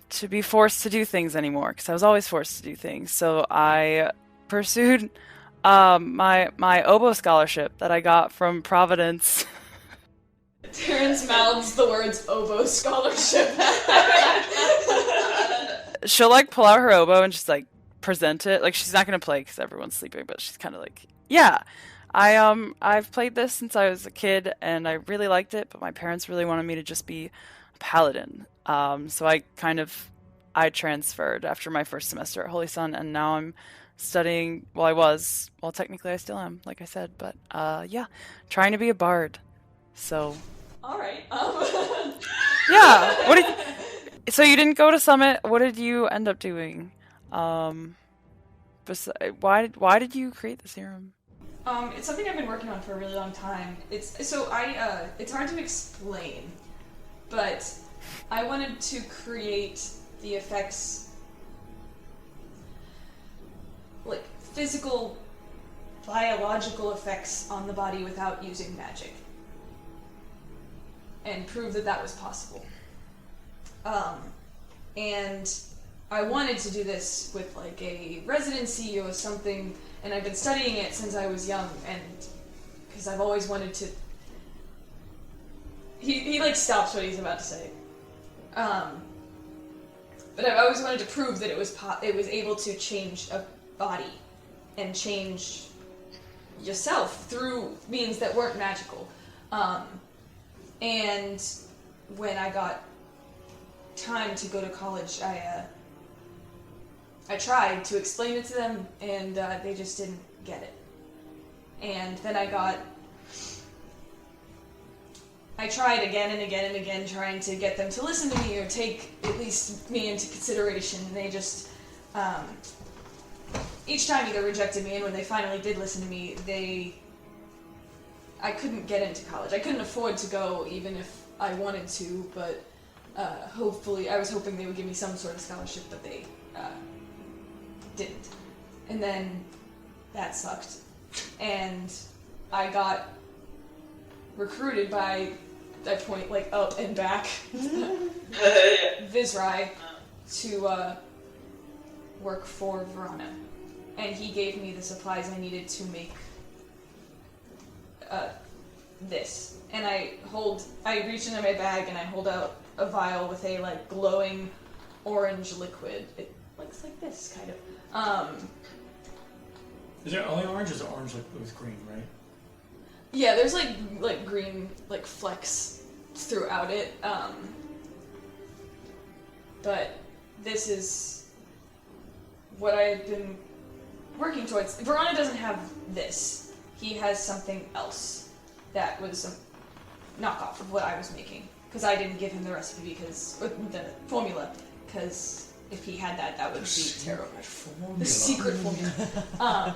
to be forced to do things anymore, because I was always forced to do things. So I pursued my oboe scholarship that I got from Providence. Terrence mouths the words oboe scholarship. She'll like pull out her oboe and just like present it. Like, she's not going to play because everyone's sleeping, but she's kind of like, yeah. I've played this since I was a kid, and I really liked it, but my parents really wanted me to just be a paladin. So I transferred after my first semester at Holy Sun, and now I'm studying, technically I still am, like I said, but yeah, trying to be a bard. So. Alright, Yeah, so you didn't go to Summit, what did you end up doing? Why did you create the serum? It's something I've been working on for a really long time. It's hard to explain, but I wanted to create the effects, like physical, biological effects on the body without using magic, and prove that was possible. And I wanted to do this with like a residency or something, and I've been studying it since I was young, and because I've always wanted to. He like stops what he's about to say. But I've always wanted to prove that it was able to change a body and change yourself through means that weren't magical. And when I got time to go to college, I tried to explain it to them, and they just didn't get it. And then I tried again and again and again, trying to get them to listen to me or take at least me into consideration. And they just, each time either rejected me, and when they finally did listen to me, I couldn't get into college. I couldn't afford to go even if I wanted to, but hopefully, I was hoping they would give me some sort of scholarship, but they didn't. And then that sucked. And I got recruited by, that point, like up and back, Vizrai, to work for Verona. And he gave me the supplies I needed to make this. And I reach into my bag and I hold out a vial with a like glowing orange liquid. It looks like this, kind of. Is there only orange, or is it orange with green, right? Yeah, there's like green like flecks throughout it. But this is what I've been working towards. Verona doesn't have this. He has something else that was a knockoff of what I was making. Because I didn't give him the recipe or the formula, because if he had that would be terrible. The secret formula.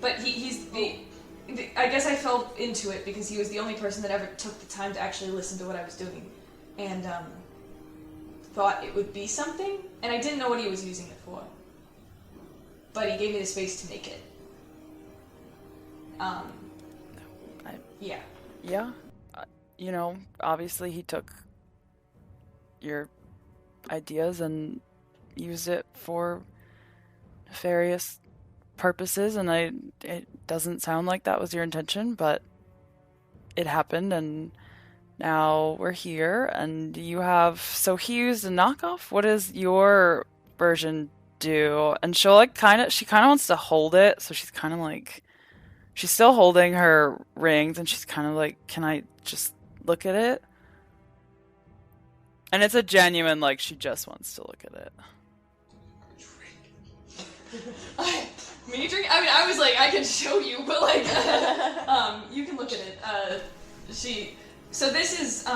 But he's I guess I fell into it because he was the only person that ever took the time to actually listen to what I was doing, and thought it would be something, and I didn't know what he was using it for. but he gave me the space to make it. Yeah. Yeah. Obviously he took your ideas and used it for nefarious purposes, and it doesn't sound like that was your intention, but it happened, and now we're here, and so he used a knockoff? What does your version do? And she kind of wants to hold it, so she's kind of like, she's still holding her rings, and she's kind of like, can I just look at it? And it's a genuine, like, she just wants to look at it. Me drink? I mean, I was like, I can show you, but like, you can look at it. So this is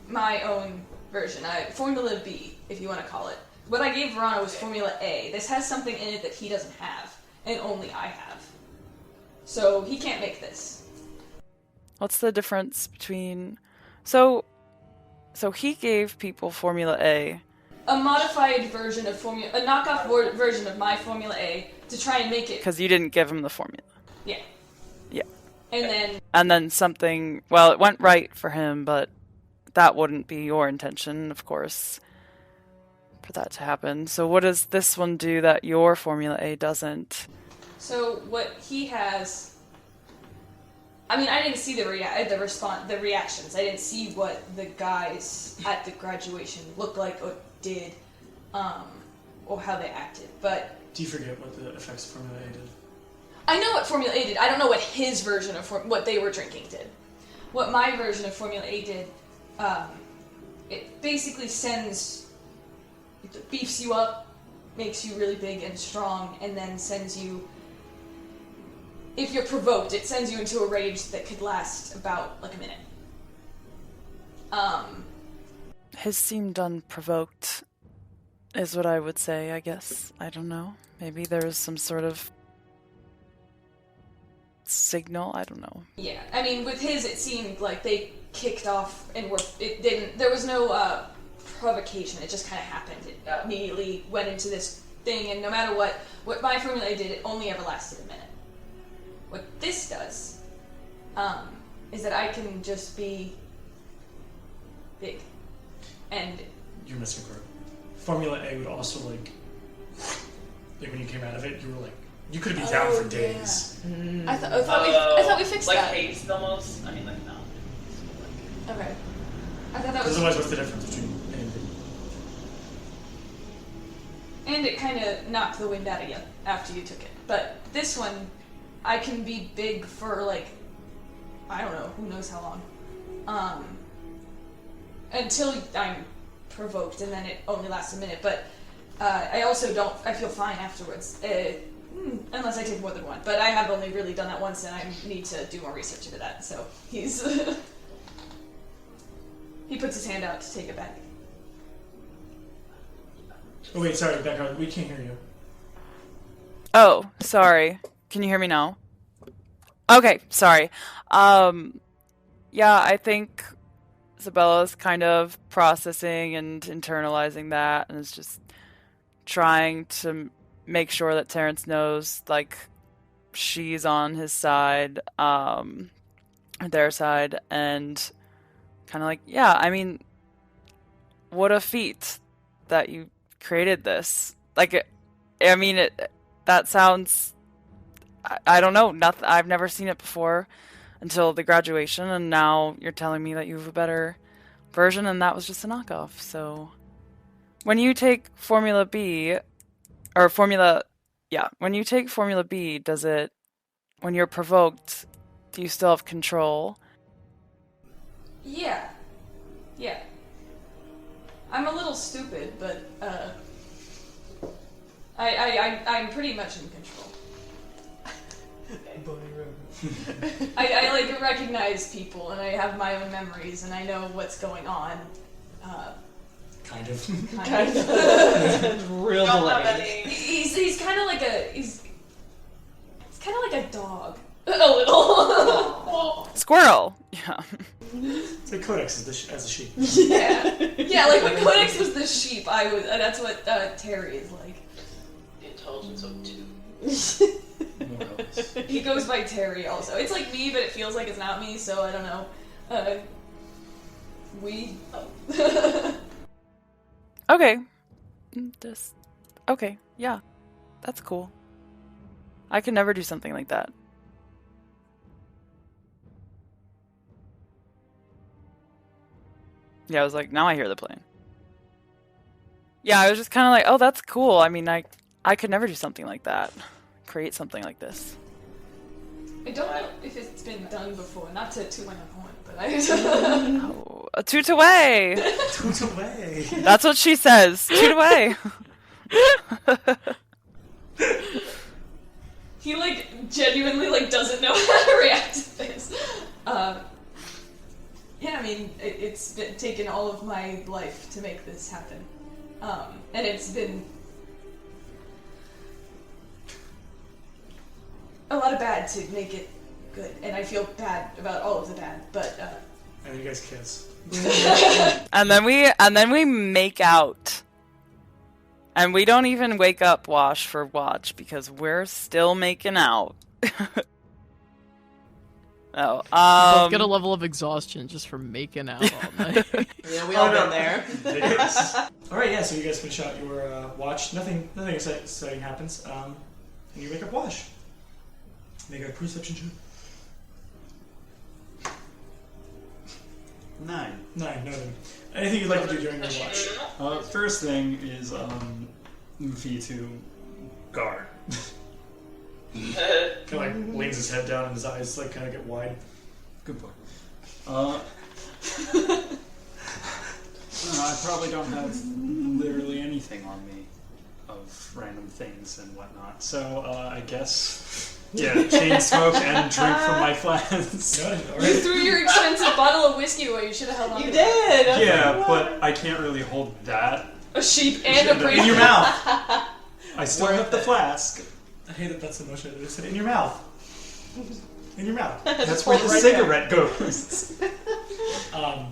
my own version. Formula B, if you want to call it. What I gave Verano was Formula A. This has something in it that he doesn't have, and only I have. So he can't make this. What's the difference between... So he gave people Formula A. A modified version of a knockoff version of my Formula A to try and make it. Because you didn't give him the formula. Yeah. Yeah. And then something, well, it went right for him, but that wouldn't be your intention, of course, for that to happen. So what does this one do that your Formula A doesn't? So what he has, I mean, I didn't see the reactions. I didn't see what the guys at the graduation looked like or did, or how they acted. But do you forget what the effects of Formula A did? I know what Formula A did. I don't know what his version of what they were drinking did. What my version of Formula A did, it basically it beefs you up, makes you really big and strong, and then sends you, if you're provoked, it sends you into a rage that could last about like a minute. His seemed unprovoked, is what I would say, I guess. I don't know. Maybe there was some sort of signal, I don't know. Yeah, I mean, with his, it seemed like they kicked off and there was no provocation, it just kind of happened. It immediately went into this thing, and no matter what my Formula A did, it only ever lasted a minute. What this does, is that I can just be big. And you're missing part. Formula A would also like when you came out of it, you were like, you could be down for days. I thought we fixed like that. Like haste almost? I mean, like, no. Okay. I thought that was... Otherwise, what's the difference between A and B? And it kind of knocked the wind out of you after you took it. But this one, I can be big for, like, I don't know, who knows how long. Until I'm provoked, and then it only lasts a minute. But I also I feel fine afterwards. Unless I take more than one. But I have only really done that once, and I need to do more research into that. So he's... he puts his hand out to take it back. Oh wait, sorry, Becca, we can't hear you. Oh, sorry. Can you hear me now? Okay, sorry. Yeah, I think Isabella's kind of processing and internalizing that, and is just trying to make sure that Terrence knows, like, she's on his side, their side, and kind of like, yeah, I mean, what a feat that you created this. Like, that sounds, I don't know, I've never seen it before until the graduation, and now you're telling me that you have a better version, and that was just a knockoff. So when you take Formula B, when you take Formula B, when you're provoked, do you still have control? Yeah. I'm a little stupid, but I'm pretty much in control. I like recognize people, and I have my own memories, and I know what's going on. Kind of. Real delayed. He's kind of like he's kind of like a dog. A little. Squirrel! Yeah. It's like Codex as a sheep. Yeah, like when Codex was the sheep, that's what Terry is like. The intelligence of 2. More else. He goes by Terry also. It's like me, but it feels like it's not me, so I don't know. Okay. Okay, yeah. That's cool. I could never do something like that. Yeah, I was like, now I hear the plane. Yeah, I was just kind of like, oh, that's cool. I mean, I could never do something like that. Create something like this. I don't know if it's been done before. Not to toot my own horn, but I. Oh, a toot away. Toot away. That's what she says. Toot away. He genuinely doesn't know how to react to this. Yeah, I mean, it's been taken all of my life to make this happen, and it's been a lot of bad to make it good, and I feel bad about all of the bad, but And then you guys kiss. and then we make out. And we don't even wake up Wash for watch because we're still making out. Both get a level of exhaustion just for making out all night. Yeah, we all been there. Alright, yeah, so you guys finish out your watch. Nothing exciting happens. And you wake up Wash. Make a perception check. 9. 9, nothing. Anything you'd like to do during your watch? First thing is V2 guard. Kind of leans his head down and his eyes kind of get wide. Good boy. I probably don't have literally anything on me of random things and whatnot. So I guess chain smoke and drink from my flasks. you threw your expensive bottle of whiskey away. You should have held on. You to it. did. Yeah, but I can't really hold that A sheep and a priest. In your mouth. I still have the flask. I hate that that's the motion. I just said in your mouth. In your mouth. That's where the right cigarette goes. Alright,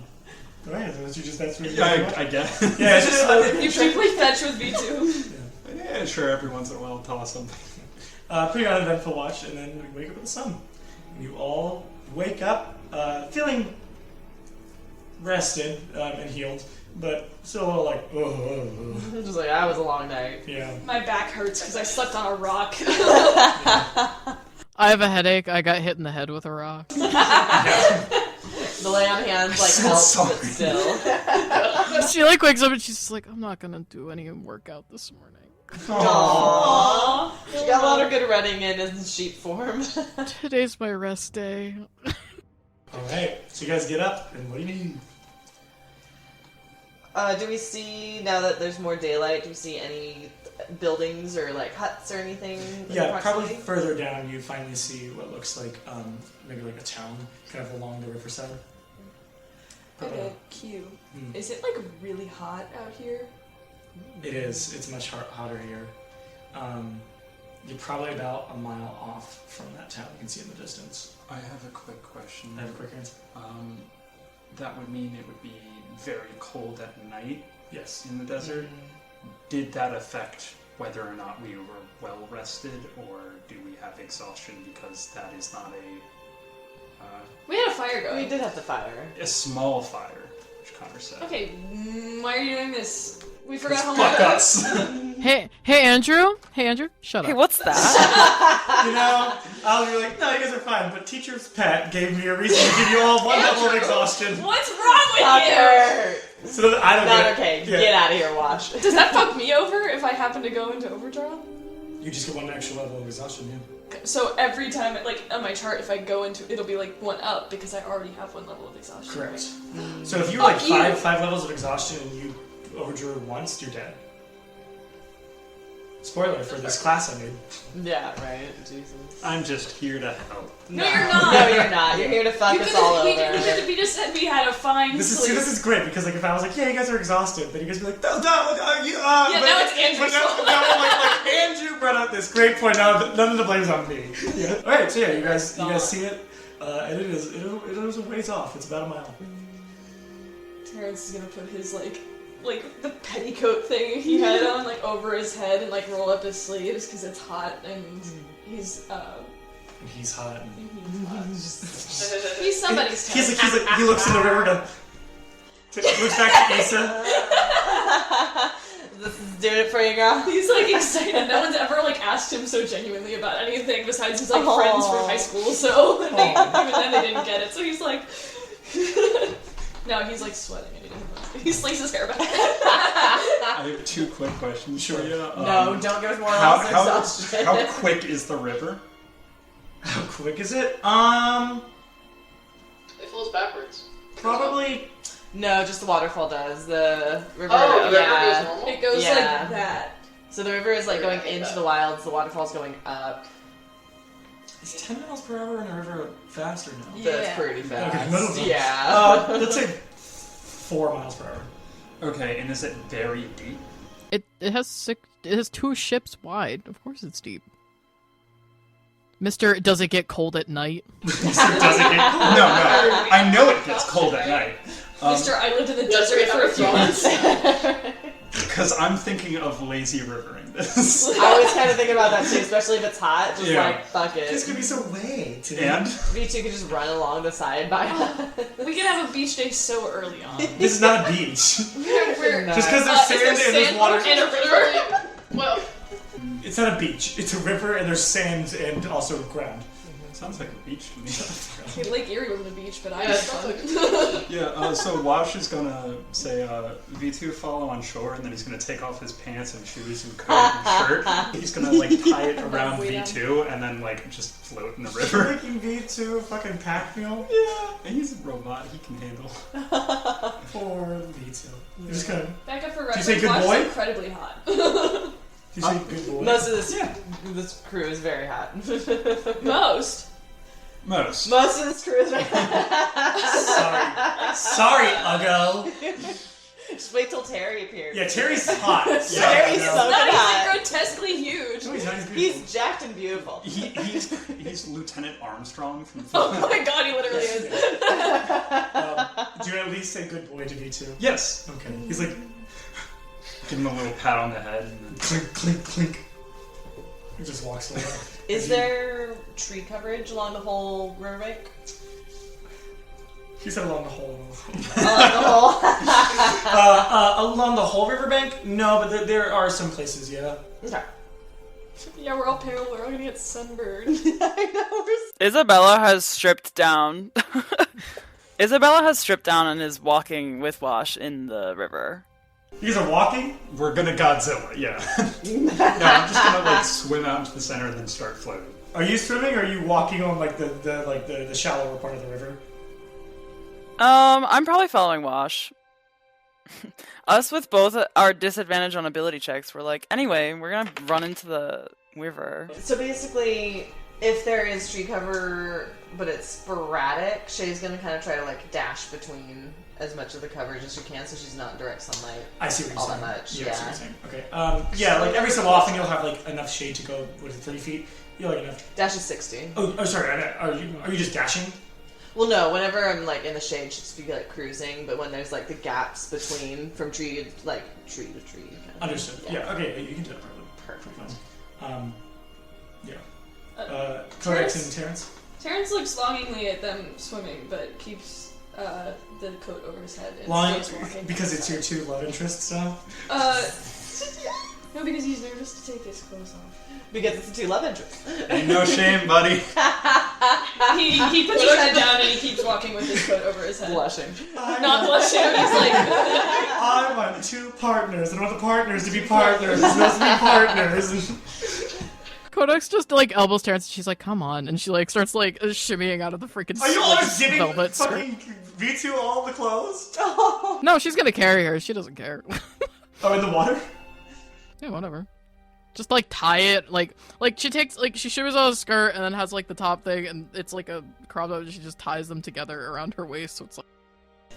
so that's where you I guess. Yeah, it's just You should play fetch with V2. Yeah, sure. Every once in a while, I'll toss something. pretty uneventful watch, and then we wake up with the sun. And you all wake up feeling rested and healed, but still a little Just like, that was a long night. yeah. My back hurts because I slept on a rock. I have a headache. I got hit in the head with a rock. The lay on hands helps, but still. She wakes up and she's just like, I'm not gonna do any workout this morning. Aww. She got a lot of good running in sheep form. Today's my rest day. Alright, so you guys get up, and what do you need? Do we see, now that there's more daylight, do we see any buildings or huts or anything? Yeah, probably further down you finally see what looks like maybe a town, kind of along the riverside. Okay, Q. Is it really hot out here? It is. It's much hotter here. You're probably about a mile off from that town. You can see in the distance. I have a quick question. I have a quick answer. That would mean it would be very cold at night Yes. in the desert. Did that affect whether or not we were well rested, or do we have exhaustion because that is not We had a fire going. We did have the fire. a small fire, which Connor said. Okay, why are you doing this? We forgot how Fuck much. us. Hey, Andrew. Shut Hey, up. what's that? I'll be like, no, you guys are fine. But teacher's pet gave me a reason to give you all one level of exhaustion. What's wrong with you? Tucker! So that I don't Not get okay. Yeah. Get out of here, Wash. Does that fuck me over if I happen to go into overdrive? You just get one extra level of exhaustion, yeah. So every time, on my chart, if I go into, it'll be one up because I already have one level of exhaustion. Correct. So if you were Fuck you. five levels of exhaustion and you overdrew once, you're dead. Spoiler for this class I made. Yeah, right. Jesus. I'm just here to help. No, you're not. No, you're not. You're here to fuck us all over. We just said we had a fine sleep. This is great because if I was like, yeah, you guys are exhausted, then you guys would be like, no, now it's Andrew's fault. Now Andrew brought up this great point. Now none of the blame's on me. Yeah. All right, so yeah, you guys see it, and it is a ways off. It's about a mile. Terrence is gonna put his like the petticoat thing he had on like over his head and like roll up his sleeves because it's hot and he's He's hot. he's somebody's He's like, he looks in the river and looks back to Issa. This is doing it for you, girl. He's like excited. No one's ever like asked him so genuinely about anything besides his like friends from high school. So even then they didn't get it. So he's like, no, he's like sweating and he doesn't know. He slings his hair back. I have 2 quick questions for you. No, don't give us more how quick is the river? How quick is it? It flows backwards. Probably. No, just the waterfall does. The river. Oh, the river yeah. goes normal? It goes Yeah. like that. So the river is like going into the wilds. The waterfall's going up. Is 10 miles per hour in a river fast or no? That's pretty fast. Okay, middle of Yeah. Let's say 4 miles per hour. Okay, and is it very deep? It has 2 ships wide. Of course it's deep. Mister, does it get cold at night? Does it get No. I know it gets cold at night. Mister, I lived in the desert for a few months. Because I'm thinking of lazy rivering this. I was kind of thinking about that too, especially if it's hot. Just Yeah. like, fuck it. This could be so late. And V2 could just run along the side by We can have a beach day so early on. This is not a beach. We're Just because there's sand and there's water. and a river. Well, It's not a beach. It's a river and there's sand and also ground. sounds like a beach to me. Lake Erie wasn't a beach, but I yeah, had it sounds fun. like Yeah, so Wash is gonna say, V2 follow on shore, and then he's gonna take off his pants and shoes and coat and shirt. He's gonna, like, tie it around V2 and then, like, just float in the river. Making V2 a fucking pack mule? Yeah, and he's a robot, he can handle. Poor V2. You're just gonna. Back up for Did you say reference, good Wash boy? is incredibly hot. You say good boy? Most of this crew is very hot. Most. Most. Most of this crew is very hot. Sorry, Uggo. Just wait till Terry appears. Yeah, Terry's hot. Terry's so No, he's hot. like grotesquely huge. No, he's not. He's beautiful. He's jacked and beautiful. He's Lieutenant Armstrong from Oh my god, he literally is. Do you at least say good boy to V2? Yes. Okay. He's like, Give him a little pat on the head. And then... clink, clink, clink. He just walks away. Is there tree coverage along the whole riverbank? He said along the whole. Along the whole? Along the whole riverbank? No, but there are some places, yeah. Okay. Yeah, we're all pale. We're all gonna get sunburned. I know, Isabella has stripped down. Isabella has stripped down and is walking with Wash in the river. You guys are walking? We're gonna Godzilla, yeah. No, I'm just gonna, like, swim out into the center and then start floating. Are you swimming or are you walking on like the shallower part of the river? I'm probably following Wash. Us with both our disadvantage on ability checks, we're like, anyway, we're gonna run into the river. So basically, if there is tree cover, but it's sporadic, Shay's gonna kind of try to like dash between as much of the coverage as she can, so she's not in direct sunlight. I see what you're all saying. that much. Yeah, I see what you're saying. Okay. So like every so often you'll have like enough shade to go. What is it, 30 feet? You'll like enough. Dash is 60. Oh, sorry. Are you just dashing? Well, no. Whenever I'm like in the shade, she'd just be like cruising. But when there's like the gaps between from tree to tree. Kind of Understood. thing. Yeah. Okay. You can do that probably. Perfect. Yeah. Terrence? Codex and Terrence. Terrence looks longingly at them swimming, but keeps the coat over his head and Long stays walking. because it's your 2 love interests now. No, because he's nervous to take his clothes off. Because it's a 2 love interest. Ain't no shame, buddy. He puts his head down and he keeps walking with his coat over his head. Blushing. Not blushing, he's like... I want 2 partners. I want the partners to be partners. It's supposed to be partners. Codex just like elbows Terrence and she's like, come on. And she like starts like shimmying out of the freaking Are you all like, giving velvet skirt. fucking V2 all the clothes? No, she's gonna carry her. She doesn't care. Oh, in the water? Yeah, whatever. Just like tie it, like she takes like she shivers on a skirt and then has like the top thing and it's like a crop top and she just ties them together around her waist so it's like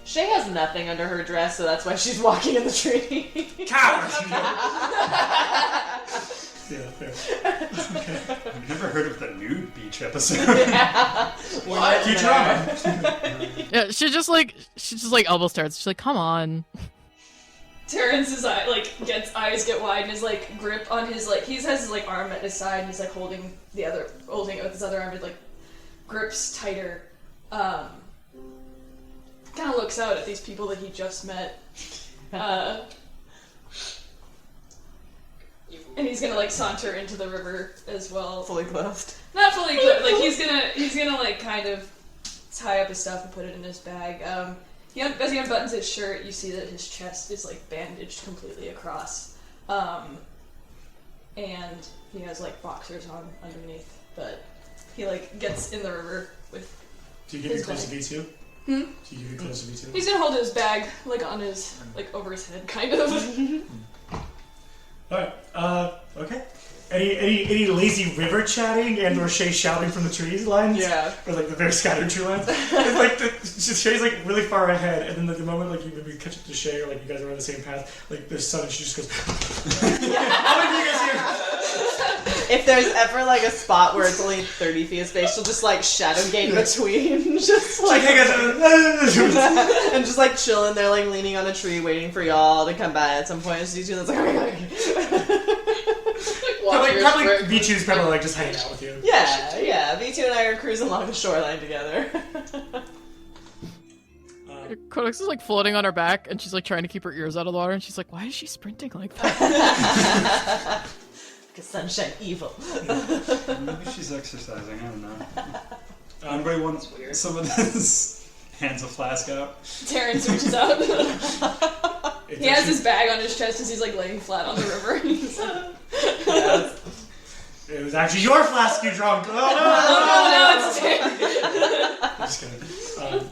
Shay has nothing under her dress, so that's why she's walking in the tree. Coward! Yeah, fair. I've never heard of the nude beach episode. What? Futurama. yeah, she just like elbows Terrence. She's like, come on. Terrence's eyes get wide, and his like grip on his he has his like arm at his side, and he's like holding it with his other arm, and like grips tighter. Kind of looks out at these people that he just met, and he's gonna like saunter into the river as well. Fully clothed. Not fully clothed. Like he's gonna like kind of tie up his stuff and put it in his bag. As he unbuttons his shirt, you see that his chest is like bandaged completely across, and he has like boxers on underneath. But he like gets in the river with. Do you give me close to V2? Do you give me close to V2? He's gonna hold his bag like on his over his head, kind of. All right. Okay. Any lazy river chatting and or Shay shouting from the trees lines? Yeah. Or like the very scattered tree lines? It's like Shay's like really far ahead, and then like the moment like you maybe catch up to Shay or like you guys are on the same path, like there's sun and she just goes. How many of you guys here? If there's ever like a spot where it's only 30 feet of space, she'll just like shadow gate between, just like Hey guys. and just like chilling there, like leaning on a tree, waiting for y'all to come by at some point. And she's doing this like. Probably V2's probably like just hanging out with you. Yeah. V2 and I are cruising along the shoreline together. Codex is like floating on her back, and she's like trying to keep her ears out of the water, and she's like, "Why is she sprinting like that?" Because sunshine evil. Maybe she's exercising. I don't know. Anybody want some of this? Hands a flask out. Terrence reaches out. He has his bag on his chest as he's like laying flat on the river. It was actually your flask, you drunk. Oh no! No, it's Terrence. I'm just kidding.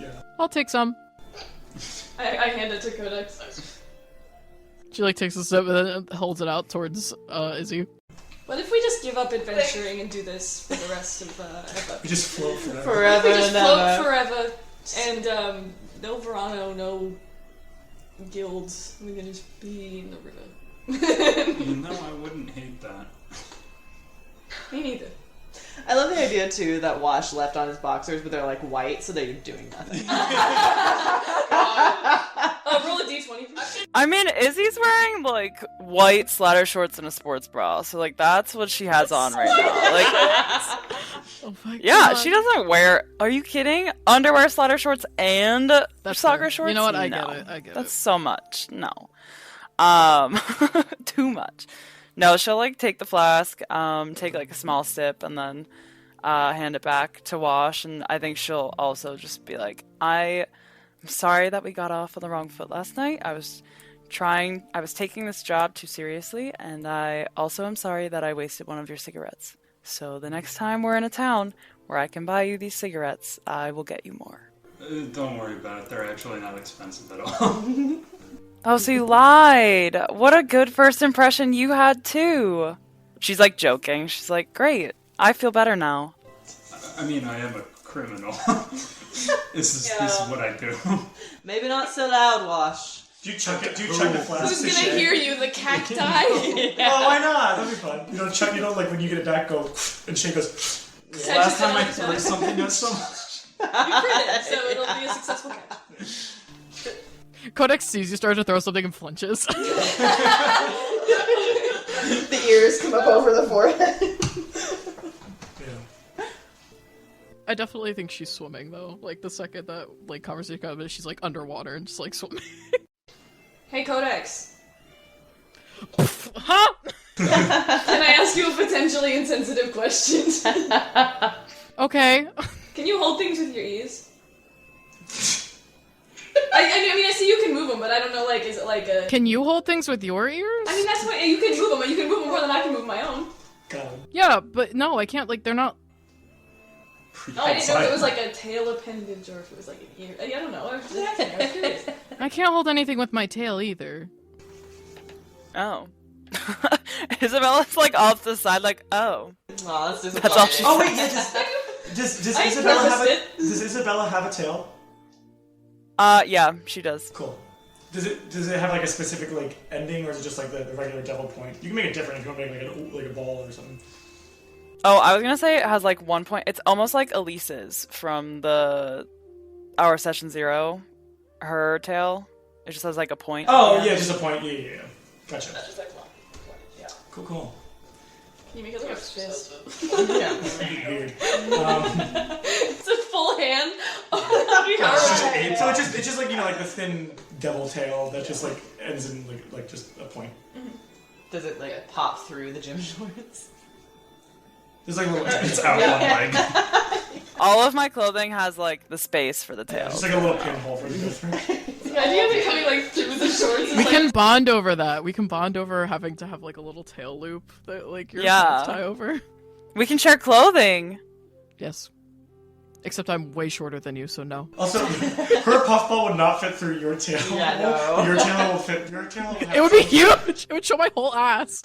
Yeah. I'll take some. I hand it to Codex. She like takes a sip and then holds it out towards Izzy. What if we just give up adventuring and do this for the rest of ever? We just float forever. Forever We just and float ever. forever, and no Verano, no guilds. We can just be in the river. I wouldn't hate that. Me neither. I love the idea too that Wash left on his boxers, but they're like white, so they're doing nothing. Roll a d20. I mean, Izzy's wearing like white slatter shorts and a sports bra, so like that's what she has on right now. Like, Oh my yeah, God. she doesn't wear. Are you kidding? Underwear, slatter shorts, and That's soccer fair. shorts. You know what? I No. get it. I get That's it. so much. No. Too much. No, she'll like take the flask, take like a small sip, and then hand it back to Wash. And I think she'll also just be like, I'm sorry that we got off on the wrong foot last night. I was taking this job too seriously, and I also am sorry that I wasted one of your cigarettes. So the next time we're in a town where I can buy you these cigarettes, I will get you more. Don't worry about it. They're actually not expensive at all. Oh, so you lied. What a good first impression you had, too. She's, like, joking. She's like, great. I feel better now. I mean, I am a criminal. This is what I do. Maybe not so loud, Wash. Do you chuck it? Do you chuck the flask? Who's to gonna Shay? hear you? The cacti? Oh, why not? That'd be fun. You don't like when you get it back, go and Shay goes. Last time I threw something at someone. You crit it, so it'll be a successful catch. Codex sees you start to throw something and flinches. The ears come up over the forehead. Yeah. I definitely think she's swimming though. Like the second that like conversation comes in, she's like underwater and just like swimming. Hey, Codex. Huh? Can I ask you a potentially insensitive question? Okay. Can you hold things with your ears? I mean, I see you can move them, but I don't know, like, is it like a... Can you hold things with your ears? I mean, that's what... You can move them, but you can move them more than I can move my own. Got him. Yeah, but no, I can't. Like they're not. Oh, I didn't know if it was like a tail appendage or if it was like an ear. I don't know. I was curious. I can't hold anything with my tail either. Oh. Isabella's like off the side, like, oh. Aw, that's disappointing. That's all she Oh wait, yeah. Does I Isabella have prefaced Does Isabella have a tail? Yeah, she does. Cool. Does it have like a specific like ending, or is it just like the regular devil point? You can make it different if you want to make like a ball or something. Oh, I was gonna say it has like 1 point. It's almost like Elise's from our session 0. Her tail It just has like a point. Oh, yeah, just a point. Yeah. Gotcha. That's just like one. Yeah. Cool. Can you make it like a fist? Yeah. That'd be weird. It's a full hand. That'd be hard. So it's just like, like the thin devil tail that just like ends in like just a point. Does it like pop through the gym shorts? There's like a little. It's out one leg. All of my clothing has like the space for the tail. Just like a little pinhole for the go through. The idea of it coming like through the shorts is We like, can bond over that. We can bond over having to have like a little tail loop that like your pants tie over. We can share clothing. Yes. Except I'm way shorter than you, so no. Also, her puffball would not fit through your tail. Yeah, no. Your tail will fit. Your tail will have It would be huge! It would show my whole ass.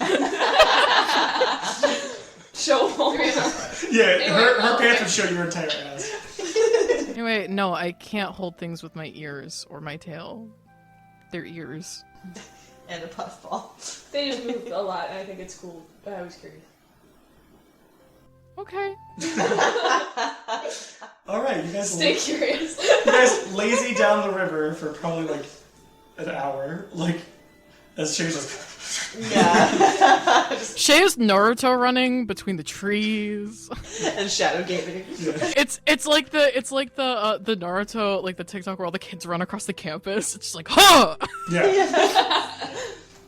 show home. Yeah, her pants would show your entire ass. Anyway, no, I can't hold things with my ears or my tail. They're ears. And a puffball. They just move a lot, and I think it's cool. I was curious. Okay. Alright, you guys Stay curious. lazy down the river for probably like an hour. Like, as Shay's like... Yeah. Shay is Naruto running between the trees. And shadow gaming. It's like the Naruto, like the TikTok where all the kids run across the campus. It's just like, huh! Yeah.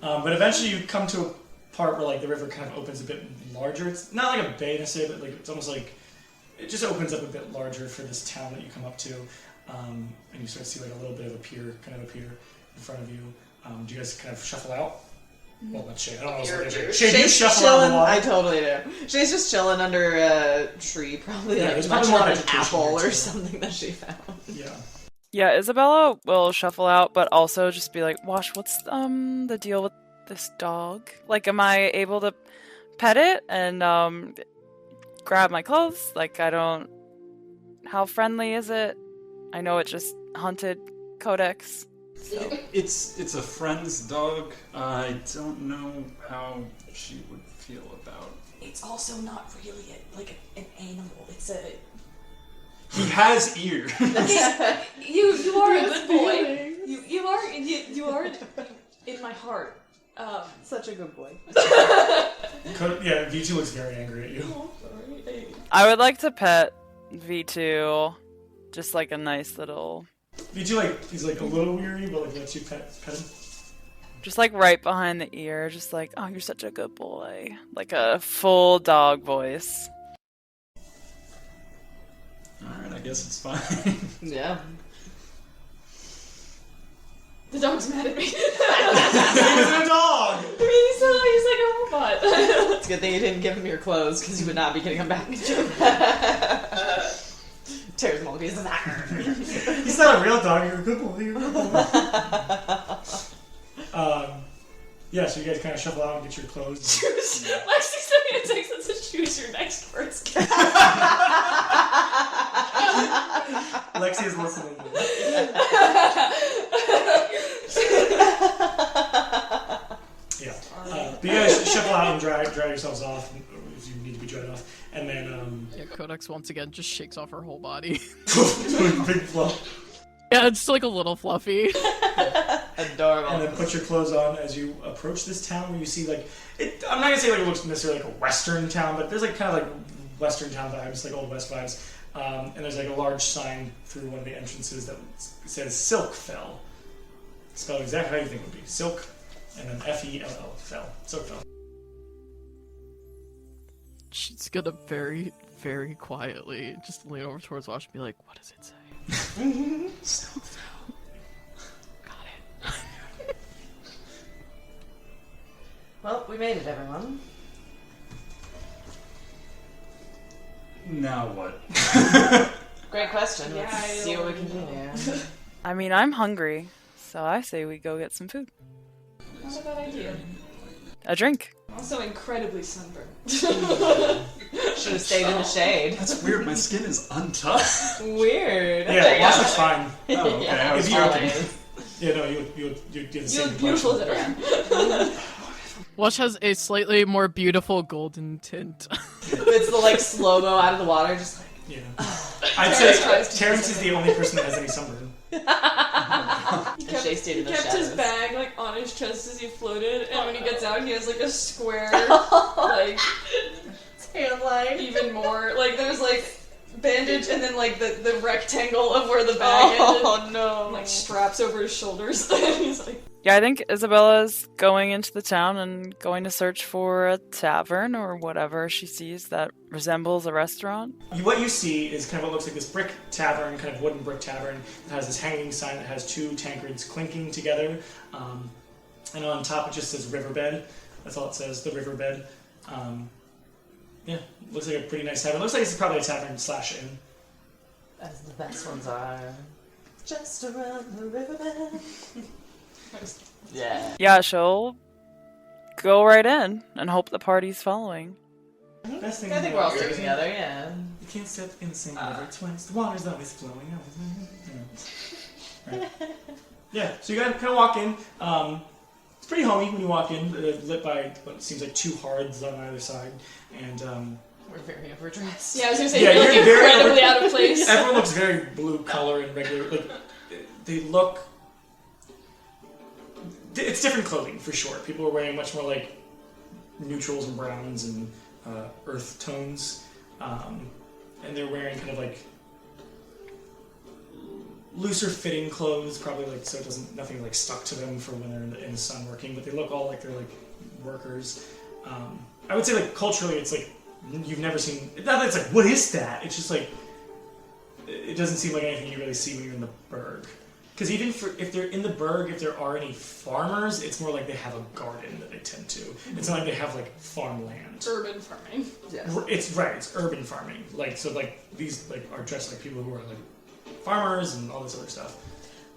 But eventually you come to a part where like the river kind of opens a bit larger. It's not like a bay necessarily, but like it's almost like it just opens up a bit larger for this town that you come up to, and you start to see like a little bit of a pier kind of appear in front of you. Do you guys kind of shuffle out? Well, not Shay. I don't know. Shay, do you Shay's shuffle out chilling. the water? I totally do. Shay's just chilling under a tree, probably Yeah, like there's probably munching more on an vegetation apple here, or too. something that she found. Yeah. Yeah, Isabella will shuffle out, but also just be like, Wash, what's the deal with this dog? Like, am I able to pet it and grab my clothes? Like, I don't... How friendly is it? I know it just hunted Codex. So. It's a friend's dog. I don't know how she would feel about. It's also not really an animal. It's a... He has ears. You are a good boy. You are in my heart. Such a good boy. Yeah, V2 looks very angry at you. Oh, sorry. I would like to pet V2. Just like a nice little... V2, like, he's like a little weary, but like lets you pet him. Just like right behind the ear. Just like, oh, you're such a good boy. Like a full dog voice. Alright, I guess it's fine. Yeah. The dog's mad at me. He's a dog! He's like a robot. It's a good thing you didn't give him your clothes, because you would not be getting them back. Tears them all to pieces. He's not a real dog, you're a good boy, you're a good boy. Yeah, so you guys kind of shuffle out and get your clothes. Lexi sent me a text that says choose your next first gift. Lexi is listening. Yeah. But you guys shuffle out and dry yourselves off if you need to be dried off. And then, Yeah, Codex once again just shakes off her whole body. big fluff. Yeah, it's just like a little fluffy. Adorable. And then put your clothes on as you approach this town where you see like I'm not gonna say like it looks necessarily like a western town, but there's like kind of like western town vibes, like old west vibes. And there's like a large sign through one of the entrances that says Silkfell. Spelled exactly how you think it would be. Silk and then F-E-L-L. Fell. Silkfell. She's gonna very, very quietly just lean over towards Wash and be like, what does it say? Got it. Well, we made it, everyone. Now what? Great question. Yeah, Let's I see what we can don't do. know. I mean, I'm hungry. So I say we go get some food. Not a bad idea. A drink. Also incredibly sunburned. Should have stayed in the shade. That's weird. My skin is untouched. Weird. Yeah, Wash looks fine. Oh, okay. Yeah, I was If you open always. Yeah, no, you do the You same look beautiful as complexion. ever. Wash has a slightly more beautiful golden tint. It's the like slow-mo out of the water, just like... Yeah. I'd Terrence say tries to Terrence do is the only person that has any sunburn. Can Shay stayed in the kept shadows. his bag like on his chest as he floated, and when he gets out, he has like a square, like Hairline. even more. Like there's like bandage, and then like the rectangle of where the bag ended, Oh no. like straps over his shoulders. He's like, Yeah, I think Isabella's going into the town and going to search for a tavern or whatever she sees that resembles a restaurant. What you see is kind of what looks like this brick tavern, kind of wooden brick tavern. It has this hanging sign that has two tankards clinking together. And on top it just says Riverbed. That's all it says, the Riverbed. Yeah, looks like a pretty nice tavern. Looks like it's probably a tavern / inn. As the best ones are. Just around the riverbed. Yeah. Yeah, she'll go right in and hope the party's following. Best thing I think we're all sticking together, yeah. You can't step in the same river twice. The water's always flowing. Right. Yeah, so you gotta kind of walk in. It's pretty homey when you walk in, lit by what seems like two hearths on either side. And We're very overdressed. yeah, I was gonna say, Yeah, you're you're looking very incredibly out of place. everyone looks very blue color and regular. Like they look. It's different clothing for sure. People are wearing much more like neutrals and browns and earth tones, and they're wearing kind of like looser fitting clothes, probably like so it doesn't nothing like stuck to them for when they're in the sun working. But they look all like they're like workers. I would say like culturally, it's like you've never seen. Not that it's like what is that? It's just like it doesn't seem like anything you really see when you're in the burg. Because even if they're in the burg, if there are any farmers, it's more like they have a garden that they tend to. It's not like they have like farmland. Urban farming. Yeah. It's right. It's urban farming. Like so, like these like are dressed like people who are like farmers and all this other stuff.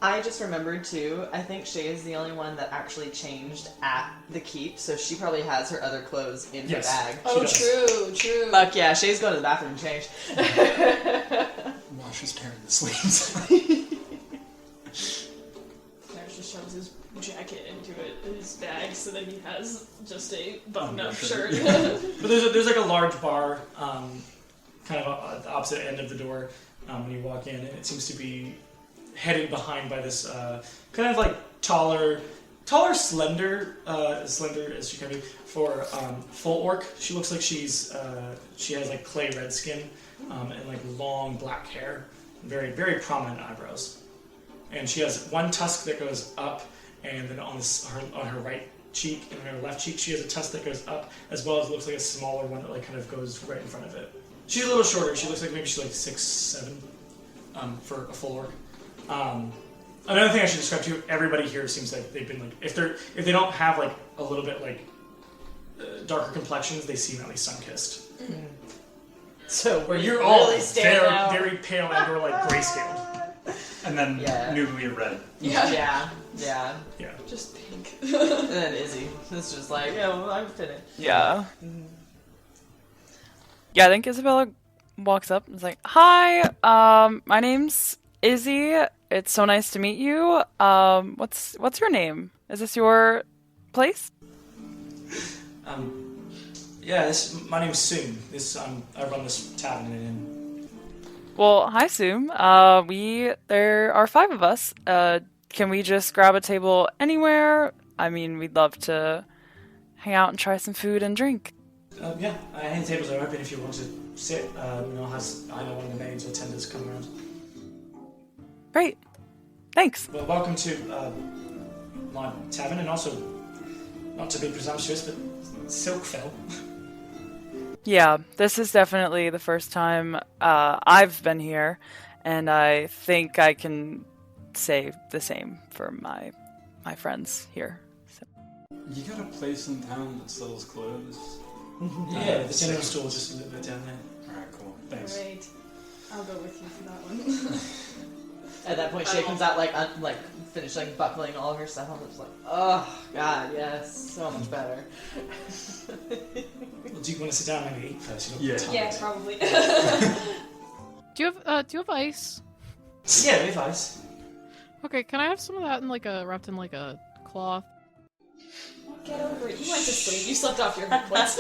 I just remembered too, I think Shay is the only one that actually changed at the keep, so she probably has her other clothes in Yes. her bag. Oh, does. true. Fuck yeah, Shay's going to the bathroom and change. While she's tearing the sleeves. Clarence just shoves his jacket into his bag so that he has just a button-up shirt. But there's like a large bar, kind of at the opposite end of the door when you walk in, and it seems to be headed behind by this kind of like taller, slender as she can be for full orc. She looks like she has like clay red skin and like long black hair, very very prominent eyebrows, and she has one tusk that goes up, and then on her right cheek and on her left cheek she has a tusk that goes up, as well as looks like a smaller one that like kind of goes right in front of it. She's a little shorter. She looks like maybe she's like 6'7" for a full orc. Another thing I should describe to you, everybody here seems like they've been like, if they don't have like a little bit like darker complexions, they seem at least sun-kissed. So Where you're really all stand out. very pale and or like grayscaled. And then Yeah. newly red. Yeah. Yeah. Just pink. And then Izzy. It's just like, yeah, well, I'm fitting. Yeah. Yeah, I think Isabella walks up and is like, "Hi, my name's Izzy. It's so nice to meet you. What's your name? Is this your place?" Yeah, my name's Soon. I run this tavern in an inn. Well, hi, Soom. There are 5 of us. Can we just grab a table anywhere? I mean, we'd love to hang out and try some food and drink. Yeah, any tables are open if you want to sit. I know one of the maids or tenders come around. Great. Thanks. Well, welcome to my tavern, and also, not to be presumptuous, but Silkfell. Yeah, this is definitely the first time I've been here, and I think I can say the same for my friends here. So. You got a place in town that sells clothes? Yeah, the general store just a little bit down there. Alright, cool. Thanks. Great. I'll go with you for that one. At that point, Shay comes out like finished like buckling all of her stuff. I'm just like, oh god, yes, so much better. Well, do you want to sit down and maybe eat first? Yeah. Yeah, probably. Do you have ice? Yeah, we have ice. Okay, can I have some of that in wrapped in like a cloth? Get over it. You went to sleep. You slept off your points.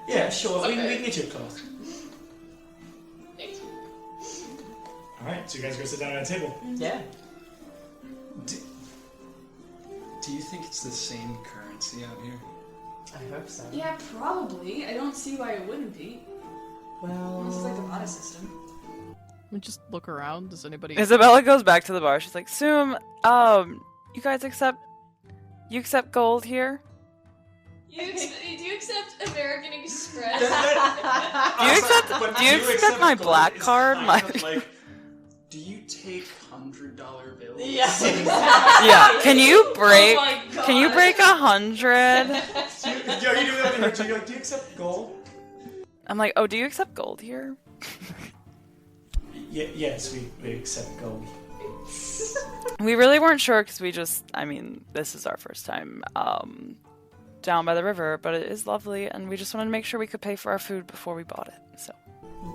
Yeah, sure. We Okay. can get you a cloth. Alright, so you guys go sit down at a table. Yeah. Do you think it's the same currency out here? I hope so. Yeah, probably. I don't see why it wouldn't be. Well, Unless it's like the mana system. We just look around. Does anybody? Isabella goes back to the bar. She's like, Zoom, you guys accept gold here? Do you accept American Express? Do you accept my black card? Do you take $100 bills? Yeah. Yeah. Can you Oh break? my God. Can you break 100? Do you accept gold? I'm like, oh, do you accept gold here? Yes, we accept gold. We really weren't sure because this is our first time down by the river, but it is lovely, and we just wanted to make sure we could pay for our food before we bought it. So.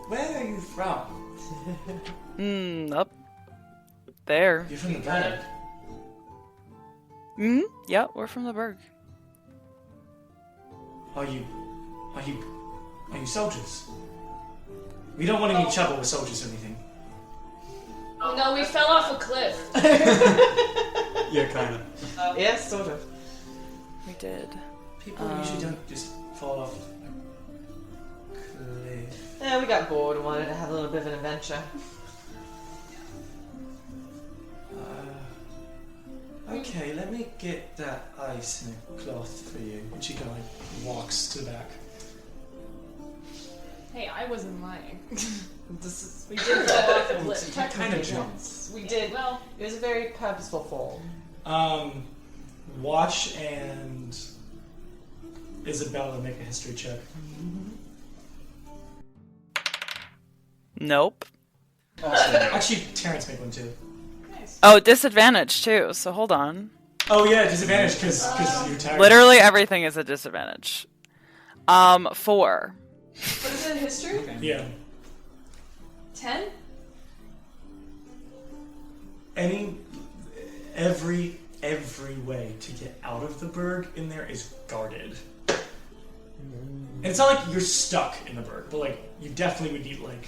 Where are you from? Up there. You're from the Berg. Yeah, we're from the Berg. Are you soldiers? We don't want any trouble with soldiers or anything. Oh no, we fell off a cliff. Yeah, kind of. Yes, sort of. We did. People usually don't just fall off a cliff. Yeah, we got bored and wanted to have a little bit of an adventure. Okay, let me get that ice in a cloth for you. And she kind of walks to the back. Hey, I wasn't lying. We did fall off a cliff. You kind of jumped. Yes, we did. Well, It was a very purposeful fall. Watch and Isabella make a history check. Nope. Actually, Terrence make one too. Oh, disadvantage too. So hold on. Oh yeah, disadvantage because you're tired. Literally everything is a disadvantage. 4. what is it, history? Yeah. 10? Every way to get out of the Berg in there is guarded. And it's not like you're stuck in the Berg, but like you definitely would need like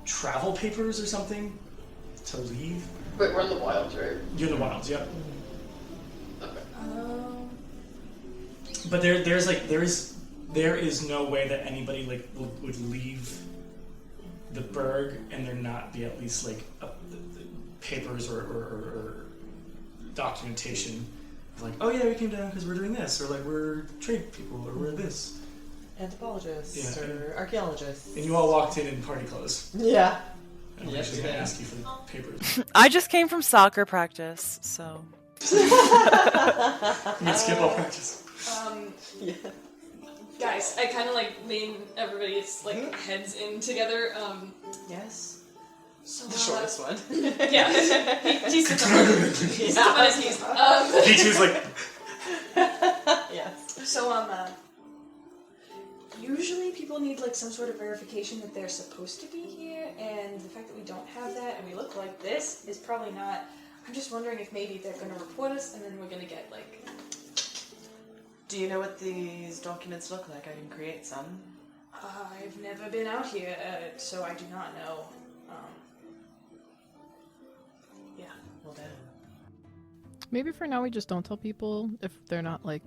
travel papers or something to leave. But we're in the wilds, right? You're in the wilds, yeah. Okay. But there is no way that anybody like would leave the Berg and there not be at least like the papers or documentation of like, oh yeah, we came down because we're doing this, or like we're trade people, or we're this. Anthropologists Yeah. or archaeologists. And you all walked in party clothes. Yeah. And we're Yes, actually we gonna did. ask you for the papers. I just came from soccer practice, so. You can skip all practice. Yeah. Guys, I kind of like lean everybody's like heads in together. Yes. So The shortest one. yeah, he's the funniest he's. P2's like, Yes. So usually people need like some sort of verification that they're supposed to be here, and the fact that we don't have that and we look like this is probably not. I'm just wondering if maybe they're gonna report us, and then we're gonna get like. Do you know what these documents look like? I can create some. I've never been out here, so I do not know. Yeah. Well done. Maybe for now we just don't tell people if they're not like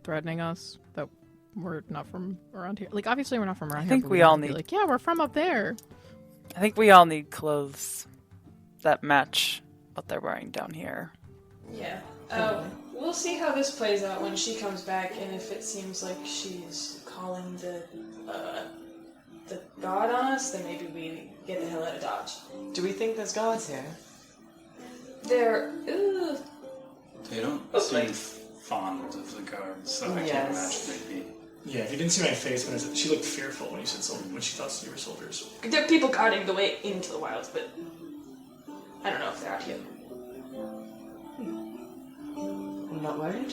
threatening us that we're not from around here. Like obviously we're not from around here. think but we don't all be need- like, yeah, we're from up there. I think we all need clothes that match what they're wearing down here. Yeah. We'll see how this plays out when she comes back, and if it seems like she's calling the god on us, then maybe we get the hell out of Dodge. Do we think there's guards here? They're They don't seem fond of the guards, so I can't imagine they'd be. yeah, if you didn't see my face when I said, she looked fearful when you said when she thought you were soldiers. There are people guarding the way into the wilds, but I don't know if they're out here. I'm not worried.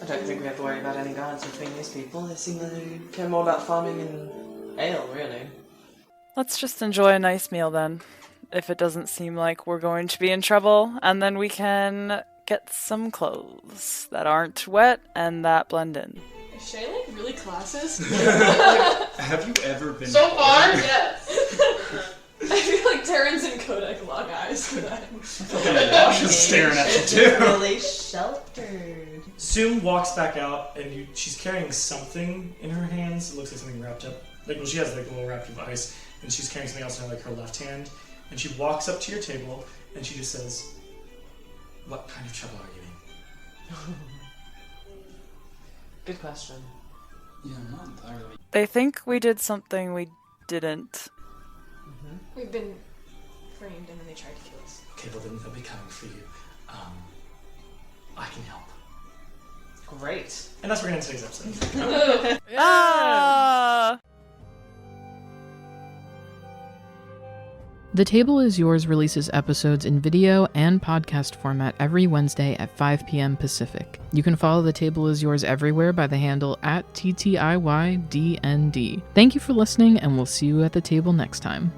I don't think we have to worry about any guards between these people. They seem to care more about farming and ale, really. Let's just enjoy a nice meal then, if it doesn't seem like we're going to be in trouble, and then we can get some clothes that aren't wet and that blend in. Is Shay like really classist? Have you ever been? So far, yes. I feel like Terrence and Kodak lock eyes for that. She's staring at you too. Really sheltered. Sue walks back out, and she's carrying something in her hands. It looks like something wrapped up. She has like a little wrapped up ice, and she's carrying something else in like her left hand. And she walks up to your table, and she just says, "What kind of trouble are you in?" Good question. Yeah, not entirely. They think we did something we didn't. We've been framed and then they tried to kill us. Okay, well then they'll be coming for you. I can help. Great. And that's where we're going to end today's episode. Ah! The Table Is Yours releases episodes in video and podcast format every Wednesday at 5 p.m. Pacific. You can follow The Table Is Yours everywhere by the handle @TTIYDND. Thank you for listening, and we'll see you at the table next time.